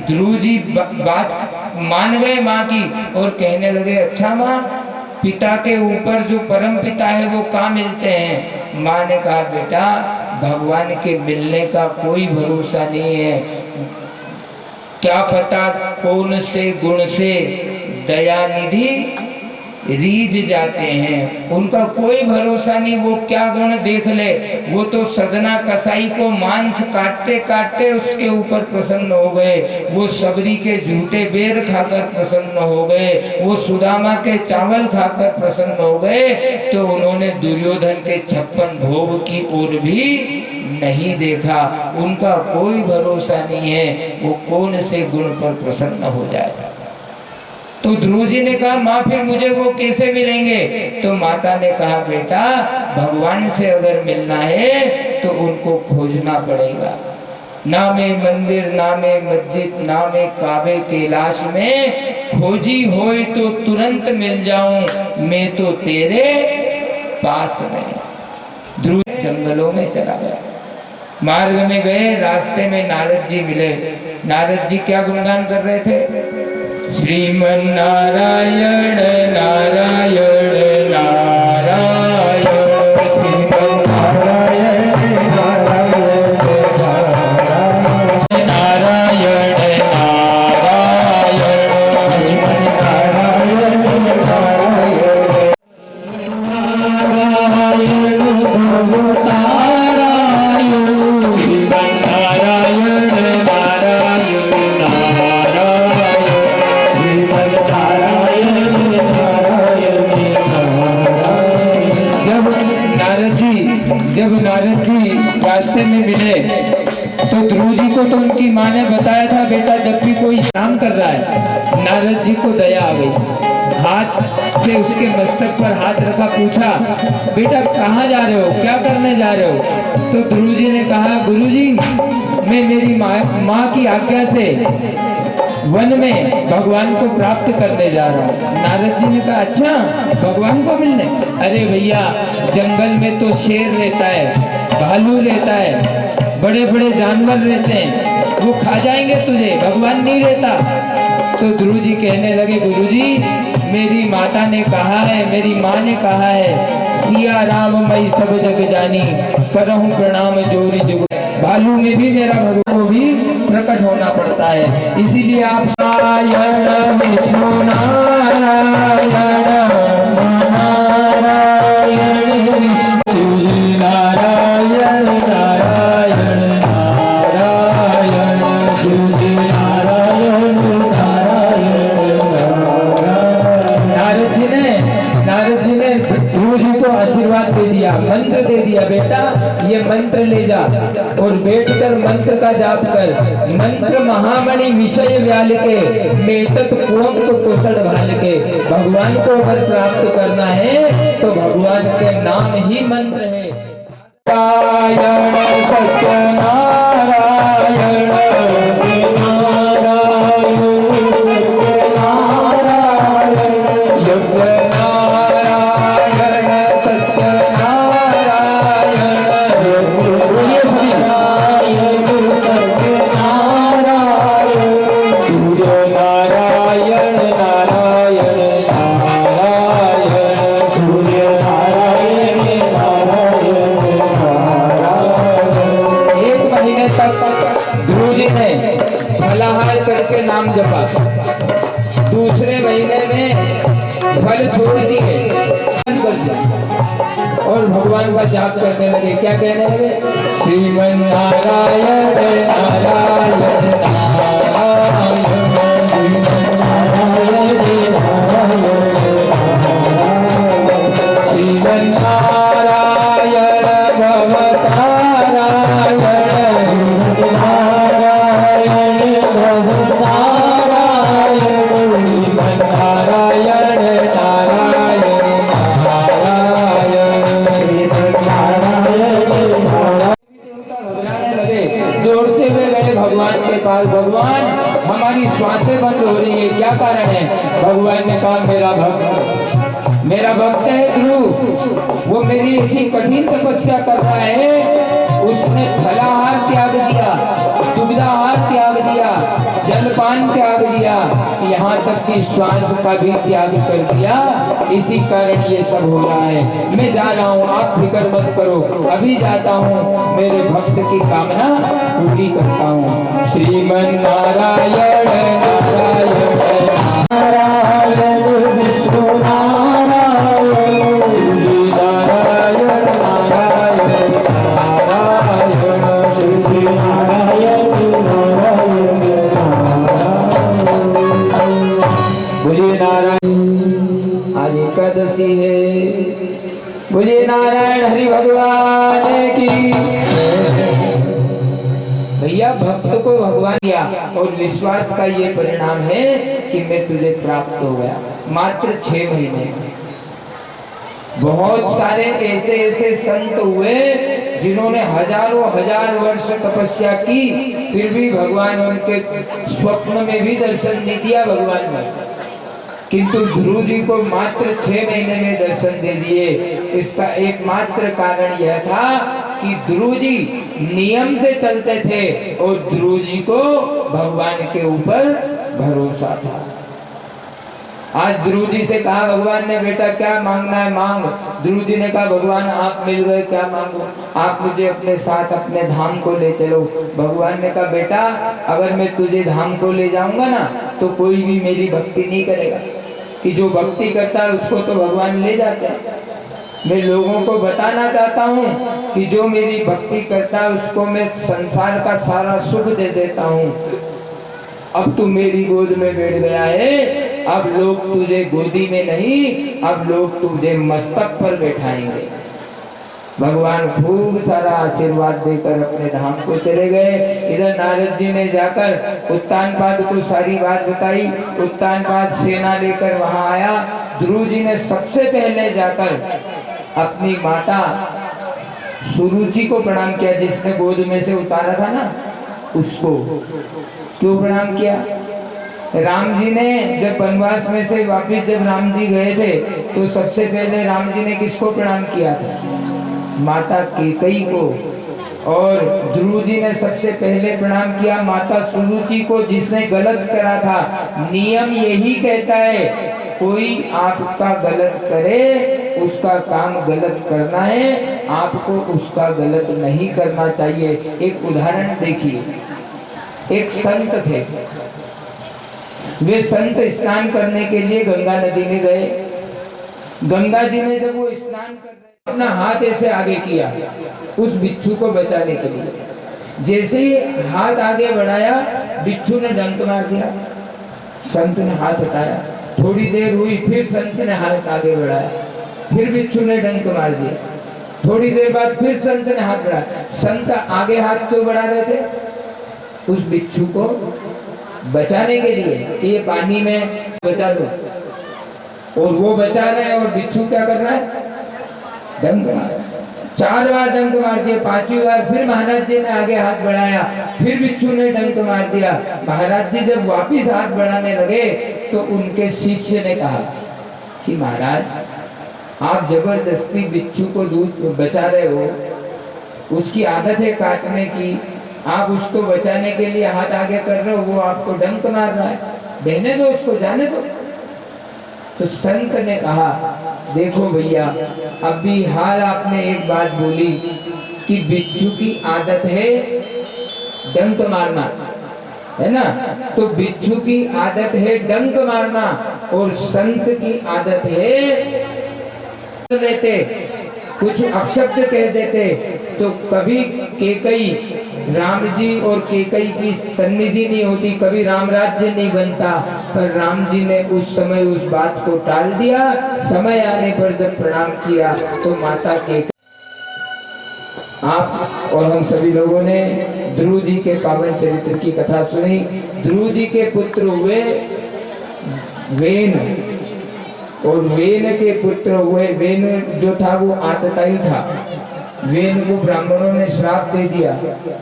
ध्रुव जी बात मान गए माँ की और कहने लगे अच्छा माँ, पिता के ऊपर जो परम पिता है वो कहाँ मिलते हैं? माँ ने कहा बेटा भगवान के मिलने का कोई भरोसा नहीं है, क्या पता कौन से गुण से दयानिधि रीझ जाते हैं, उनका कोई भरोसा नहीं। वो क्या गुण देख ले, वो तो सदना कसाई को मांस काटते काटते उसके ऊपर प्रसन्न हो गए, वो सबरी के झूठे बेर खाकर प्रसन्न हो गए, वो सुदामा के चावल खाकर प्रसन्न हो गए, तो उन्होंने दुर्योधन के 56 भोग की ओर भी नहीं देखा। उनका कोई भरोसा नहीं है वो कौन से गुण पर प्रसन्न हो जाएगा। तो ध्रुव जी ने कहा माँ फिर मुझे वो कैसे मिलेंगे? तो माता ने कहा बेटा भगवान से अगर मिलना है तो उनको खोजना पड़ेगा। नामे मंदिर नामे मस्जिद नामे काबे कैलाश में खोजी होए तो तुरंत मिल जाऊं मैं तो तेरे पास में। ध्रुव जंगलों में चला गया। मार्ग में गए, रास्ते में नारद जी मिले। नारद जी क्या गुणगान कर रहे थे? श्रीमन नारायण नारायण नारायण श्रीमन नारायण नारायण नारायण नारायण श्रीमन नारायण जब नारद जी रास्ते में मिले तो ध्रुव जी को तो उनकी माँ ने बताया था बेटा जब भी कोई काम कर रहा है। नारद जी को दया आ गई, हाथ से उसके मस्तक पर हाथ रखा, पूछा बेटा कहाँ जा रहे हो, क्या करने जा रहे हो? तो ध्रुव जी ने कहा गुरु जी मैं मेरी माँ की आज्ञा से वन में भगवान को प्राप्त करने जा रहा हूँ। नारद जी ने कहा अच्छा भगवान को मिलने? अरे भैया जंगल में तो शेर रहता है, भालू रहता है, बड़े बड़े जानवर रहते हैं, वो खा जाएंगे तुझे, भगवान नहीं रहता। तो ध्रुव जी कहने लगे गुरु जी मेरी माता ने कहा है, मेरी माँ ने कहा है सिया राम मई सब जग जानी करहूं प्रणाम जोरी जुग। भालू में भी मेरा भगवान को भी प्रकट होना पड़ता है, इसीलिए आप नारायण विष्णु नारायण नारायण विष्णु नारायण नारायण नारायण शिव नारायण नारायण। नारद जी ने ध्रुव जी को आशीर्वाद दे दिया, मंत्र दे दिया बेटा ये मंत्र ले जा और बैठकर मंत्र का जाप कर। मंत्र महामणि विषय व्याल के मेटक कोम को कोसड़ भाल के। भगवान को अगर प्राप्त करना है तो भगवान के नाम ही मंत्र है। नारायण सत्यनारायण ध्रुव जी ने फलाहार करके नाम जपा। दूसरे महीने में फल छोड़ दिए और भगवान का जाप करने लगे। क्या कहने लगे? श्रीमन नारायण नारायण नारायण श्रीमन नारायण श्रीमन नारायण भवतारायण दौड़ते हुए गए भगवान के पास। भगवान हमारी श्वासें बंद हो रही है, क्या कारण है? भगवान ने कहा मेरा भक्त है ध्रुव, वो मेरी ऐसी कठिन तपस्या कर रहा है, उसने फलाहार त्याग दिया, दुग्धाहार त्याग दिया, जलपान त्याग दिया, यहाँ तक कि श्वास का भी त्याग कर दिया। इसी कारण ये सब हो रहा है। मैं जा रहा हूँ, आप फिक्र मत करो, अभी जाता हूँ, मेरे भक्त की कामना पूरी करता हूँ। श्रीमन नारायण नारायण नारायण विष्णु नारायण नारायण नारायण नारायण श्री नारायण नारायण बोलिए नारायण। आज एकादशी है, बोलिए नारायण हरि भगवान की। भैया भक्त को भगवान दिया और विश्वास का ये परिणाम है कि मैं तुझे प्राप्त हो गया मात्र 6 महीने। बहुत सारे ऐसे ऐसे संत हुए जिन्होंने हजारों हजार वर्ष तपस्या की, फिर भी भगवान उनके स्वप्न में भी दर्शन नहीं दिया भगवान ने, किंतु ध्रुव जी को मात्र 6 महीने में दर्शन दे दिए। इसका एकमात्र कारण यह था कि ध्रुव जी नियम से चलते थे और ध्रुव जी को भगवान के ऊपर भरोसा था। आज ध्रुव जी से कहा भगवान ने, बेटा क्या मांगना है मांग। ध्रुव जी ने कहा भगवान आप मिल गए, क्या मांगो, आप मुझे अपने साथ अपने धाम को ले चलो। भगवान ने कहा बेटा अगर मैं तुझे धाम को ले जाऊंगा ना तो कोई भी मेरी भक्ति नहीं करेगा, कि जो भक्ति करता है उसको तो भगवान ले जाते हैं। मैं लोगों को बताना चाहता हूँ कि जो मेरी भक्ति करता है उसको मैं संसार का सारा सुख दे देता हूँ। अब तू मेरी गोद में बैठ गया है, अब लोग तुझे गोदी में नहीं, अब लोग तुझे मस्तक पर बैठाएंगे। भगवान खूब सारा आशीर्वाद देकर अपने धाम को चले गए। इधर नारद जी ने जाकर उत्तानपाद को सारी बात बताई। उत्तानपाद सेना लेकर वहां आया। ध्रुव जी ने सबसे पहले जाकर अपनी माता सुरुचि को प्रणाम किया, जिसने गोद में से उतारा था ना उसको। क्यों प्रणाम किया? राम जी ने जब वनवास में से वापिस जब राम जी गए थे तो सबसे पहले राम जी ने किसको प्रणाम किया था? माता कैकेयी को। और ध्रुव जी ने सबसे पहले प्रणाम किया माता सुरुचि को, जिसने गलत करा था। नियम यही कहता है कोई आपका गलत करे उसका काम गलत करना है, आपको उसका गलत नहीं करना चाहिए। एक उदाहरण देखिए, एक संत थे, वे संत स्नान करने के लिए गंगा नदी में गए। गंगा जी में जब वो स्नान कर रहे अपना हाथ ऐसे आगे किया उस बिच्छू को बचाने के लिए। जैसे ही हाथ आगे बढ़ाया बिच्छू ने डंक मार दिया। संत ने हाथ हटाया, थोड़ी देर हुई फिर संत ने हाथ आगे बढ़ाया, फिर बिच्छू ने डंक मार दिया। थोड़ी देर बाद फिर संत ने हाथ बढ़ाया। संत आगे हाथ क्यों बढ़ा रहे थे? उस बिच्छू को बचाने के लिए कि ये पानी में बचा लो। और वो बचा रहे हैं और बिच्छू क्या कर रहा है? डंक मार। 4 बार डंक मार दिए। 5वीं बार फिर महाराज जी ने आगे हाथ बढ़ाया, फिर बिच्छू ने डंक मार दिया। महाराज जी जब वापिस हाथ बढ़ाने लगे तो उनके शिष्य ने कहा कि महाराज आप जबरदस्ती बिच्छू को दूध बचा रहे हो, उसकी आदत है काटने की, आप उसको बचाने के लिए हाथ आगे कर रहे हो, वो आपको डंक मार रहा है, बहने दो उसको, जाने दो। तो संत ने कहा देखो भैया अभी हाल आपने एक बात बोली कि बिच्छू की आदत है डंक मारना, है ना? तो बिच्छू की आदत है डंक मारना और संत की आदत है लेते कुछ अपशब्द कह देते। तो कभी कैकेयी राम जी और कैकेयी की सन्निधि नहीं होती, कभी राम राज्य नहीं बनता। पर राम जी ने उस समय उस बात को टाल दिया। समय आने पर जब प्रणाम किया तो माता कैकेयी आप और हम सभी लोगों ने ध्रुव जी के पावन चरित्र की कथा सुनी। ध्रुव जी के पुत्र हुए वेन और वेन के पुत्र हुए, वेन जो था वो आतताई था। वेन को ब्राह्मणों ने श्राप दे दिया।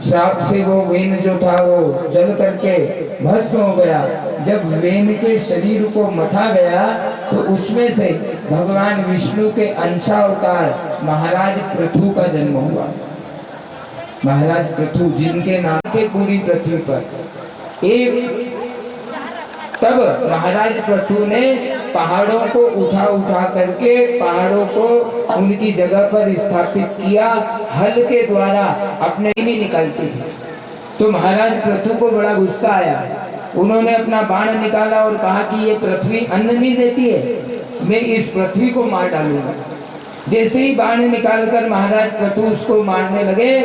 श्राप से वो वेन जो था वो जल करके भस्म हो गया। जब वेन के शरीर को मथा गया तो उसमें से भगवान विष्णु के अंशावतार महाराज पृथु का जन्म हुआ। महाराज पृथु जिनके नाम थे पूरी पृथ्वी पर एक। तब महाराज पृथु ने पहाड़ों को उठा करके पहाड़ों को उनकी जगह पर स्थापित किया। हल के द्वारा अपने नहीं निकालती थी। तो महाराज पृथु को बड़ा गुस्सा आया। उन्होंने अपना बाण निकाला और कहा कि ये पृथ्वी अन्न नहीं देती है, मैं इस पृथ्वी को मार डालूंगा। जैसे ही बाण निकालकर महाराज पृथु उसको मारने लगे,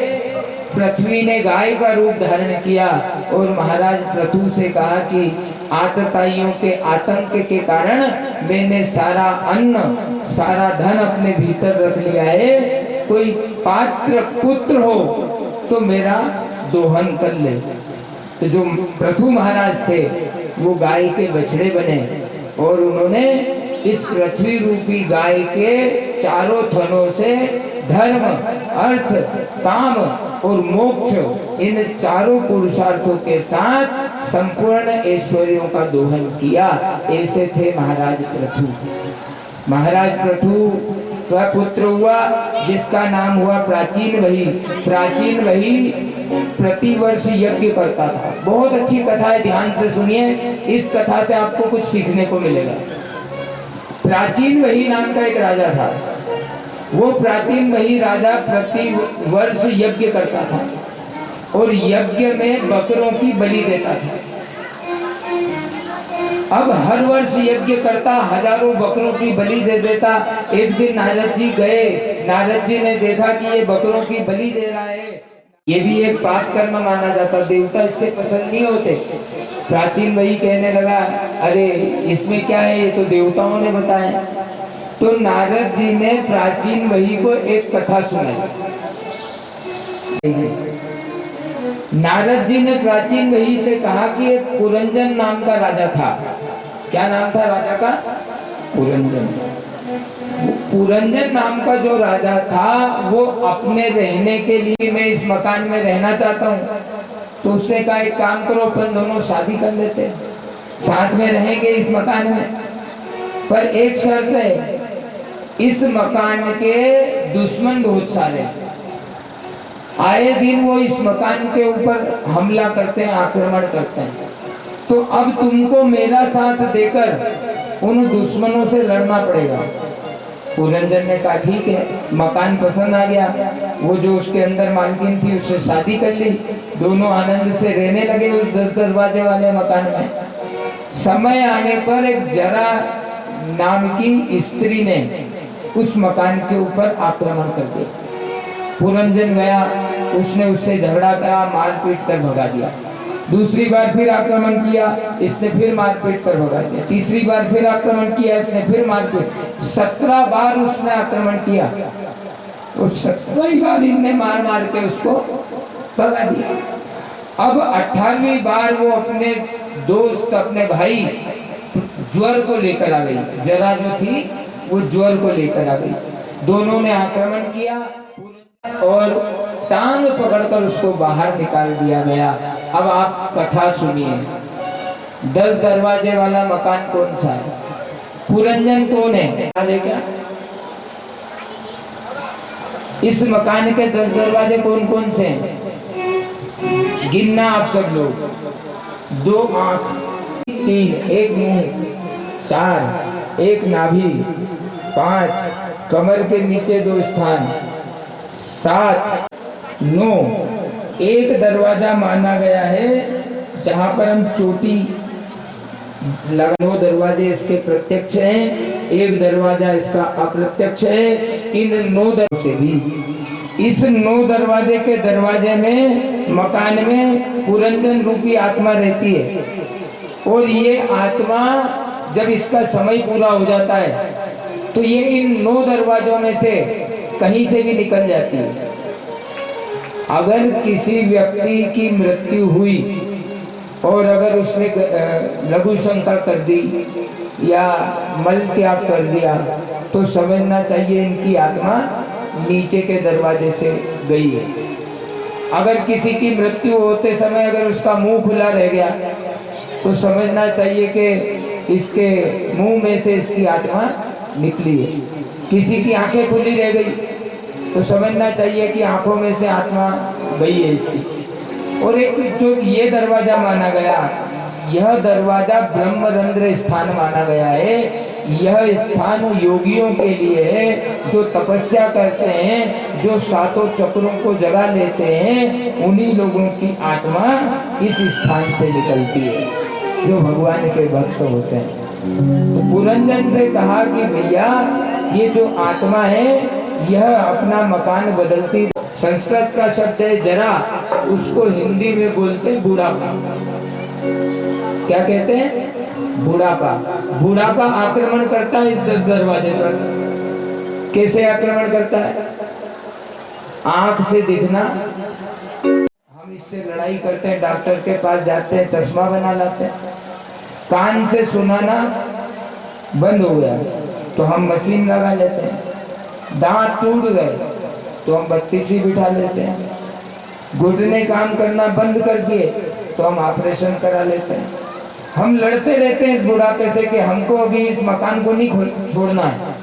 पृथ्वी ने गाय का रूप धारण किया और महाराज पृथु से कहा कि आतताइयों के आतंक के कारण मैंने सारा अन्न सारा धन अपने भीतर रख लिया है। कोई पात्र पुत्र हो तो मेरा दोहन कर ले। तो जो पृथु महाराज थे वो गाय के बछड़े बने और उन्होंने इस पृथ्वी रूपी गाय के चारों थनों से धर्म, अर्थ, काम और मोक्ष इन चारों पुरुषार्थों के साथ संपूर्ण ऐश्वर्यों का दोहन किया। ऐसे थे महाराज पृथु। महाराज पृथु का पुत्र हुआ जिसका नाम हुआ प्राचीन वही। प्राचीन वही प्रतिवर्ष यज्ञ करता था। बहुत अच्छी कथा है, ध्यान से सुनिए, इस कथा से आपको कुछ सीखने को मिलेगा। प्राचीन वही नाम का एक राजा था। वो प्राचीन वही राजा प्रति वर्ष यज्ञ करता था और यज्ञ में बकरों की बलि देता था। अब हर वर्ष यज्ञ करता, हजारों बकरों की बलि दे देता। एक दिन नारद जी गए, नारद जी ने देखा कि ये बकरों की बलि दे रहा है, ये भी एक पाप कर्म माना जाता, देवता इससे पसंद नहीं होते। प्राचीन वही कहने लगा, अरे इसमें क्या है, ये तो देवताओं ने बताया। तो नारद जी ने प्राचीन वही को एक कथा सुनाई। नारद जी ने प्राचीन वही से कहा कि एक पुरंजन नाम का राजा था। क्या नाम था राजा का? पुरंजन। पुरंजन नाम का जो राजा था वो अपने रहने के लिए, मैं इस मकान में रहना चाहता हूँ, तो उसने कहा एक काम करो, अपन दोनों शादी कर लेते, साथ में रहेंगे इस मकान में, पर एक शर्त है, इस मकान के दुश्मन बहुत सारे, आए दिन वो इस मकान के ऊपर हमला करते हैं, आक्रमण करते हैं, तो अब तुमको मेरा साथ देकर उन दुश्मनों से लड़ना पड़ेगा। पुरंजन ने कहा ठीक है। मकान पसंद आ गया, वो जो उसके अंदर मालकिन थी उससे शादी कर ली, दोनों आनंद से रहने लगे उस 10 दरवाजे वाले मकान में। समय आने पर एक जरा नाम की स्त्री ने उस मकान के ऊपर आक्रमण कर दिया। पुरंजन गया, उसने उससे झगड़ा करा, मारपीट कर भगा दिया। दूसरी बार फिर आक्रमण किया, इसने फिर मारपीट कर भगा दिया। तीसरी बार फिर आक्रमण किया, इसने फिर मारपीट। 17 बार उसने आक्रमण किया और 17 बार इनने मार मार के उसको भगा दिया। अब 18वीं बार वो अपने दोस्त, अपने भाई ज्वर को लेकर आ गई। जरा जो थी वो ज्वर को लेकर आ गई। दोनों ने आक्रमण किया और टांग पकड़कर उसको बाहर निकाल दिया गया। अब आप कथा सुनिए। 10 दरवाजे वाला मकान कौन सा है? पुरंजन कौन है? क्या इस मकान के 10 दरवाजे कौन कौन से हैं? गिनना आप सब लोग। 2 आंख, 3, 1 मुंह, 4, 1 नाभि, 5 कमर के नीचे 2 स्थान, 7, 9 एक दरवाजा माना गया है जहां पर हम चोटी लगा। 9 दरवाजे इसके प्रत्यक्ष हैं, 1 दरवाजा इसका अप्रत्यक्ष है। इन 9 दरवाजे से भी, इस 9 दरवाजे के दरवाजे में मकान में पुरंजन रूपी आत्मा रहती है और ये आत्मा जब इसका समय पूरा हो जाता है तो ये इन 9 दरवाजों में से कहीं से भी निकल जाती है। अगर किसी व्यक्ति की मृत्यु हुई और अगर उसने लघु शंका कर दी या मल त्याग कर दिया तो समझना चाहिए इनकी आत्मा नीचे के दरवाजे से गई है। अगर किसी की मृत्यु होते समय अगर उसका मुंह खुला रह गया तो समझना चाहिए कि इसके मुंह में से इसकी आत्मा निकली है। किसी की आंखें खुली रह गई तो समझना चाहिए कि आंखों में से आत्मा गई है इसकी। और एक जो ये दरवाजा माना गया, यह दरवाजा ब्रह्मरंध्र स्थान माना गया है। यह स्थान योगियों के लिए है जो तपस्या करते हैं, जो 7 चक्रों को जगा लेते हैं। उन्हीं लोगों की आत्मा इस स्थान से निकलती है जो भगवान के भक्त होते हैं। तो पुरंजन से कहा कि भैया ये जो आत्मा है यह अपना मकान बदलती। संस्कृत का शब्द है जरा, उसको हिंदी में बोलते हैं बुढ़ापा। क्या कहते हैं? बुढ़ापा। बुढ़ापा आक्रमण करता है इस 10 दरवाजे पर। कैसे आक्रमण करता है? आंख से दिखना, हम हम इससे लड़ाई करते हैं, डॉक्टर के पास जाते हैं, चश्मा बना लाते हैं। कान से सुनाना बंद हो गया तो हम मशीन लगा लेते हैं। दांत टूट गए तो हम बत्तीसी बिठा लेते हैं। घुटने काम करना बंद कर दिए तो हम ऑपरेशन करा लेते हैं। हम लड़ते रहते हैं इस बुढ़ापे से कि हमको अभी इस मकान को नहीं छोड़ना है।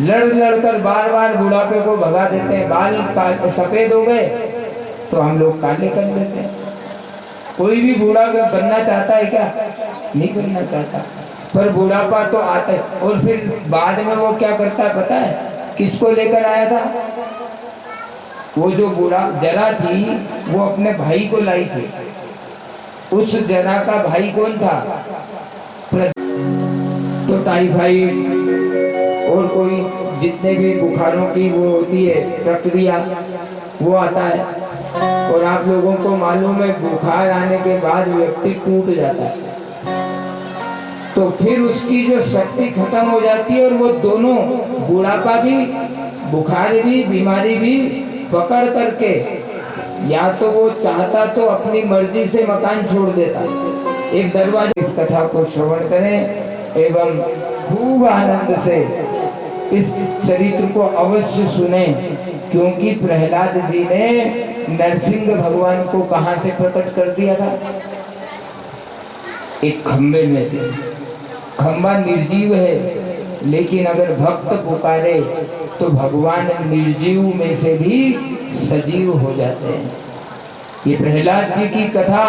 लड़ लड़कर बार बार बुढ़ापे को भगा देते हैं। बाल सफेद हो गए तो हम लोग काले कर देते हैं। कोई भी बूढ़ा बनना चाहता है क्या? नहीं बनना चाहता, पर बुढ़ापा तो आता है। और फिर बाद में वो क्या करता है पता है? किसको लेकर आया था? वो जो बूढ़ा जरा थी वो अपने भाई को लाई थी। उस जरा का भाई कौन था? तो टाइफाइड और कोई जितने भी बुखारों की वो होती है प्रक्रिया, वो आता है। और आप लोगों को मालूम है बुखार आने के बाद व्यक्ति टूट जाता है, तो फिर उसकी जो शक्ति खत्म हो जाती है और वो दोनों, बुढ़ापा भी, बुखार भी, बीमारी भी पकड़ करके या तो वो चाहता तो अपनी मर्जी से मकान छोड़ देता। एक दरवाजा। इस कथा को श्रवण करें एवं खूब आनंद से इस चरित्र को अवश्य सुने, क्योंकि प्रहलाद जी ने नरसिंह भगवान को कहां से प्रकट कर दिया था? एक खंबे में से। खंबा निर्जीव है, लेकिन अगर भक्त पुकारे तो भगवान निर्जीव में से भी सजीव हो जाते हैं। ये प्रहलाद जी की कथा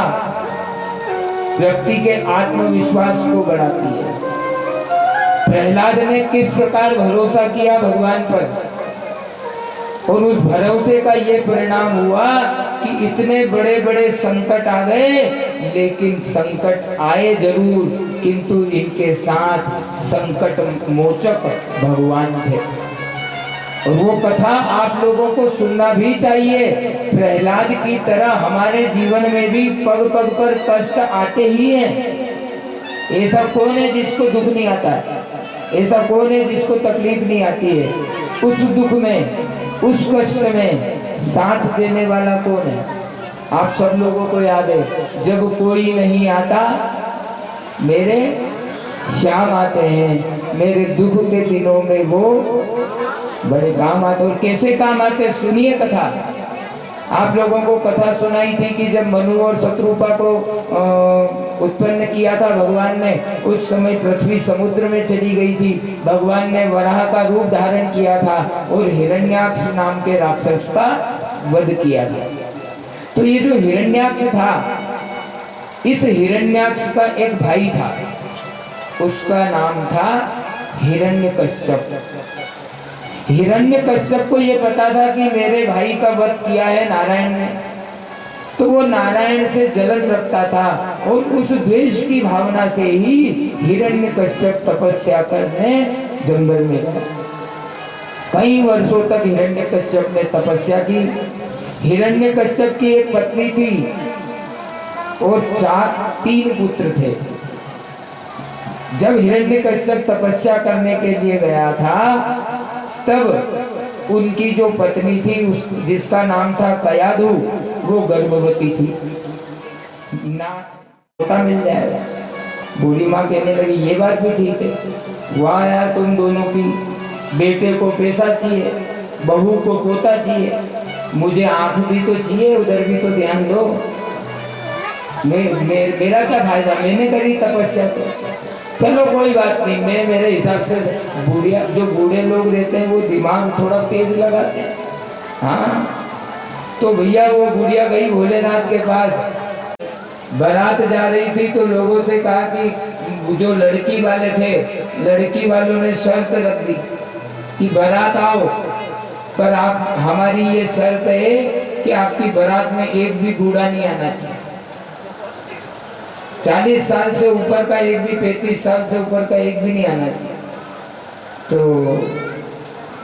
व्यक्ति के आत्मविश्वास को बढ़ाती है। प्रहलाद ने किस प्रकार भरोसा किया भगवान पर, और उस भरोसे का ये परिणाम हुआ कि इतने बड़े बड़े संकट आ गए, लेकिन संकट आए जरूर, किंतु इनके साथ संकट मोचक भगवान थे। और वो कथा आप लोगों को सुनना भी चाहिए। प्रहलाद की तरह हमारे जीवन में भी पग पग पर कष्ट आते ही हैं। ऐसा कौन है जिसको दुख नहीं आता है? ऐसा कौन है जिसको तकलीफ नहीं आती है? उस दुख में, उस कष्ट में साथ देने वाला कौन है? आप सब लोगों को याद है, जब कोई नहीं आता मेरे श्याम आते हैं, मेरे दुख के दिनों में वो बड़े काम आते। और कैसे काम आते सुनिए कथा। आप लोगों को कथा सुनाई थी कि जब मनु और शत्रुपा को उत्पन्न किया था भगवान ने, उस समय पृथ्वी समुद्र में चली गई थी। भगवान ने वराह का रूप धारण किया था और हिरण्याक्ष नाम के राक्षस का वध किया था। तो ये जो हिरण्याक्ष था, इस हिरण्याक्ष का एक भाई था, उसका नाम था हिरण्यकश्यप। हिरण्यकश्यप को ये पता था कि मेरे भाई का वध किया है नारायण ने, तो वो नारायण से जलन रखता था। और उस द्वेष की भावना से ही हिरण्यकश्यप तपस्या करने जंगल में गया। कई वर्षों तक हिरण्यकश्यप ने तपस्या की। हिरण्यकश्यप की एक पत्नी थी और 3 पुत्र थे। जब हिरण्यकश्यप तपस्या करने के लिए गया था, तब उनकी जो पत्नी थी जिसका नाम था कयाधु, वो गर्भवती थी। ना पोता मिल जाएगा। बूढ़ी माँ कहने लगी ये बात भी ठीक है, वाह यार तुम दोनों की, बेटे को पैसा चाहिए, बहू को पोता चाहिए, मुझे आंख भी तो चाहिए, उधर भी तो ध्यान दो। मेरा क्या फायदा, मैंने करी तपस्या तो। चलो कोई बात नहीं, मैं मेरे हिसाब से जो बूढ़े लोग रहते हैं वो दिमाग थोड़ा तेज लगाते हैं। हाँ, तो भैया वो बुढ़िया गई भोलेनाथ के पास, बारात जा रही थी, तो लोगों से कहा कि जो लड़की वाले थे, लड़की वालों ने शर्त रख दी कि बारात आओ, पर आप, हमारी ये शर्त है कि आपकी बारात में एक भी बूढ़ा नहीं आना चाहिए। 40 साल से ऊपर का एक भी, 35 साल से ऊपर का एक भी नहीं आना चाहिए। तो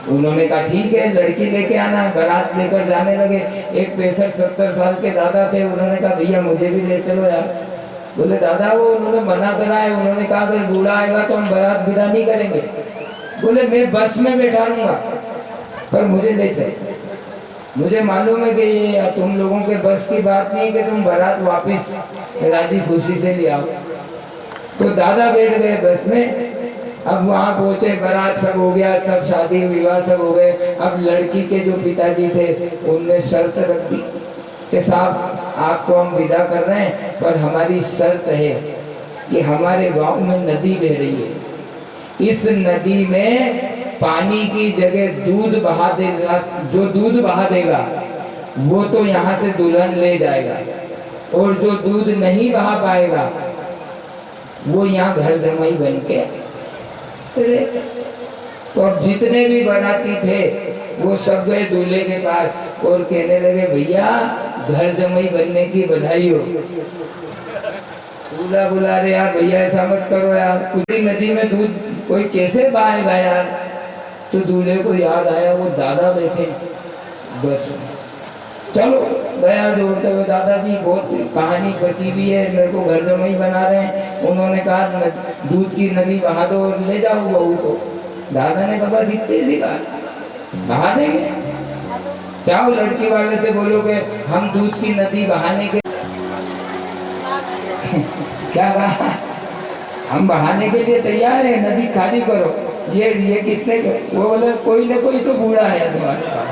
उन्होंने कहा ठीक है, लड़की लेके आना। बारात लेकर जाने लगे। एक 65-70 साल के दादा थे, उन्होंने कहा भैया मुझे भी ले चलो यार। बोले दादा वो उन्होंने मना करा है, उन्होंने कहा अगर बूढ़ा आएगा तो हम बारात विदा नहीं करेंगे। बोले मैं बस में बैठा लूंगा पर मुझे ले चलो। मुझे मालूम है कि ये तुम लोगों के बस की बात नहीं है कि तुम बारात वापस राजी खुशी से ले आओ। तो दादा बैठ गए बस में। अब वहाँ पहुंचे, बारात सब हो गया, सब शादी विवाह सब हो गए। अब लड़की के जो पिताजी थे उनने शर्त रख दी कि साहब आपको हम विदा कर रहे हैं, पर हमारी शर्त है कि हमारे गांव में नदी बह रही है, इस नदी में पानी की जगह दूध बहा देगा। जो दूध बहा देगा वो तो यहाँ से दुल्हन ले जाएगा, और जो दूध नहीं बहा पाएगा वो यहाँ घर जमाई बन के। तो अब जितने भी बाराती थे वो सब गए दूल्हे के पास और कहने लगे भैया घर जमाई बनने की बधाई हो। दूल्हा बुला रहे यार भैया ऐसा मत करो यार, पूरी नदी में दूध कोई कैसे बहाएगा यार। तो दूल्हे को याद आया वो दादा बैठे बस। चलो गया जोड़ते हुए, दादाजी बहुत कहानी फंसी हुई है, मेरे को घर जमाई बना रहे हैं। उन्होंने कहा दूध की नदी बहा दो और ले जाओ बहू को। दादा ने कहा बस इतनी सी बात, बहा देंगे। जाओ लड़की वाले से बोलो कि हम दूध की नदी बहाने के क्या कहा, हम बहाने के लिए तैयार है, नदी खाली करो। ये किसने, वो बोले कोई ना कोई तो बूढ़ा है तुम्हारे पास।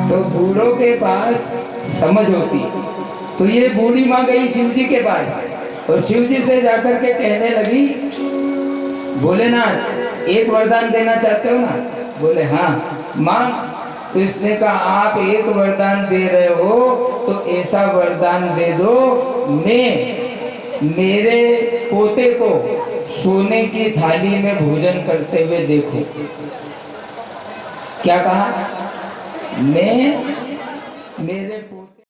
तो बूढ़ों के पास समझ होती। तो ये बूढ़ी माँ गई शिव जी के पास और शिव जी से जाकर के कहने लगी, भोलेनाथ एक वरदान देना चाहते हो ना? बोले हाँ माँ। तो इसने कहा आप एक वरदान दे रहे हो तो ऐसा वरदान दे दो, मैं मेरे पोते को सोने की थाली में भोजन करते हुए देखूं। क्या कहा? मैं मेरे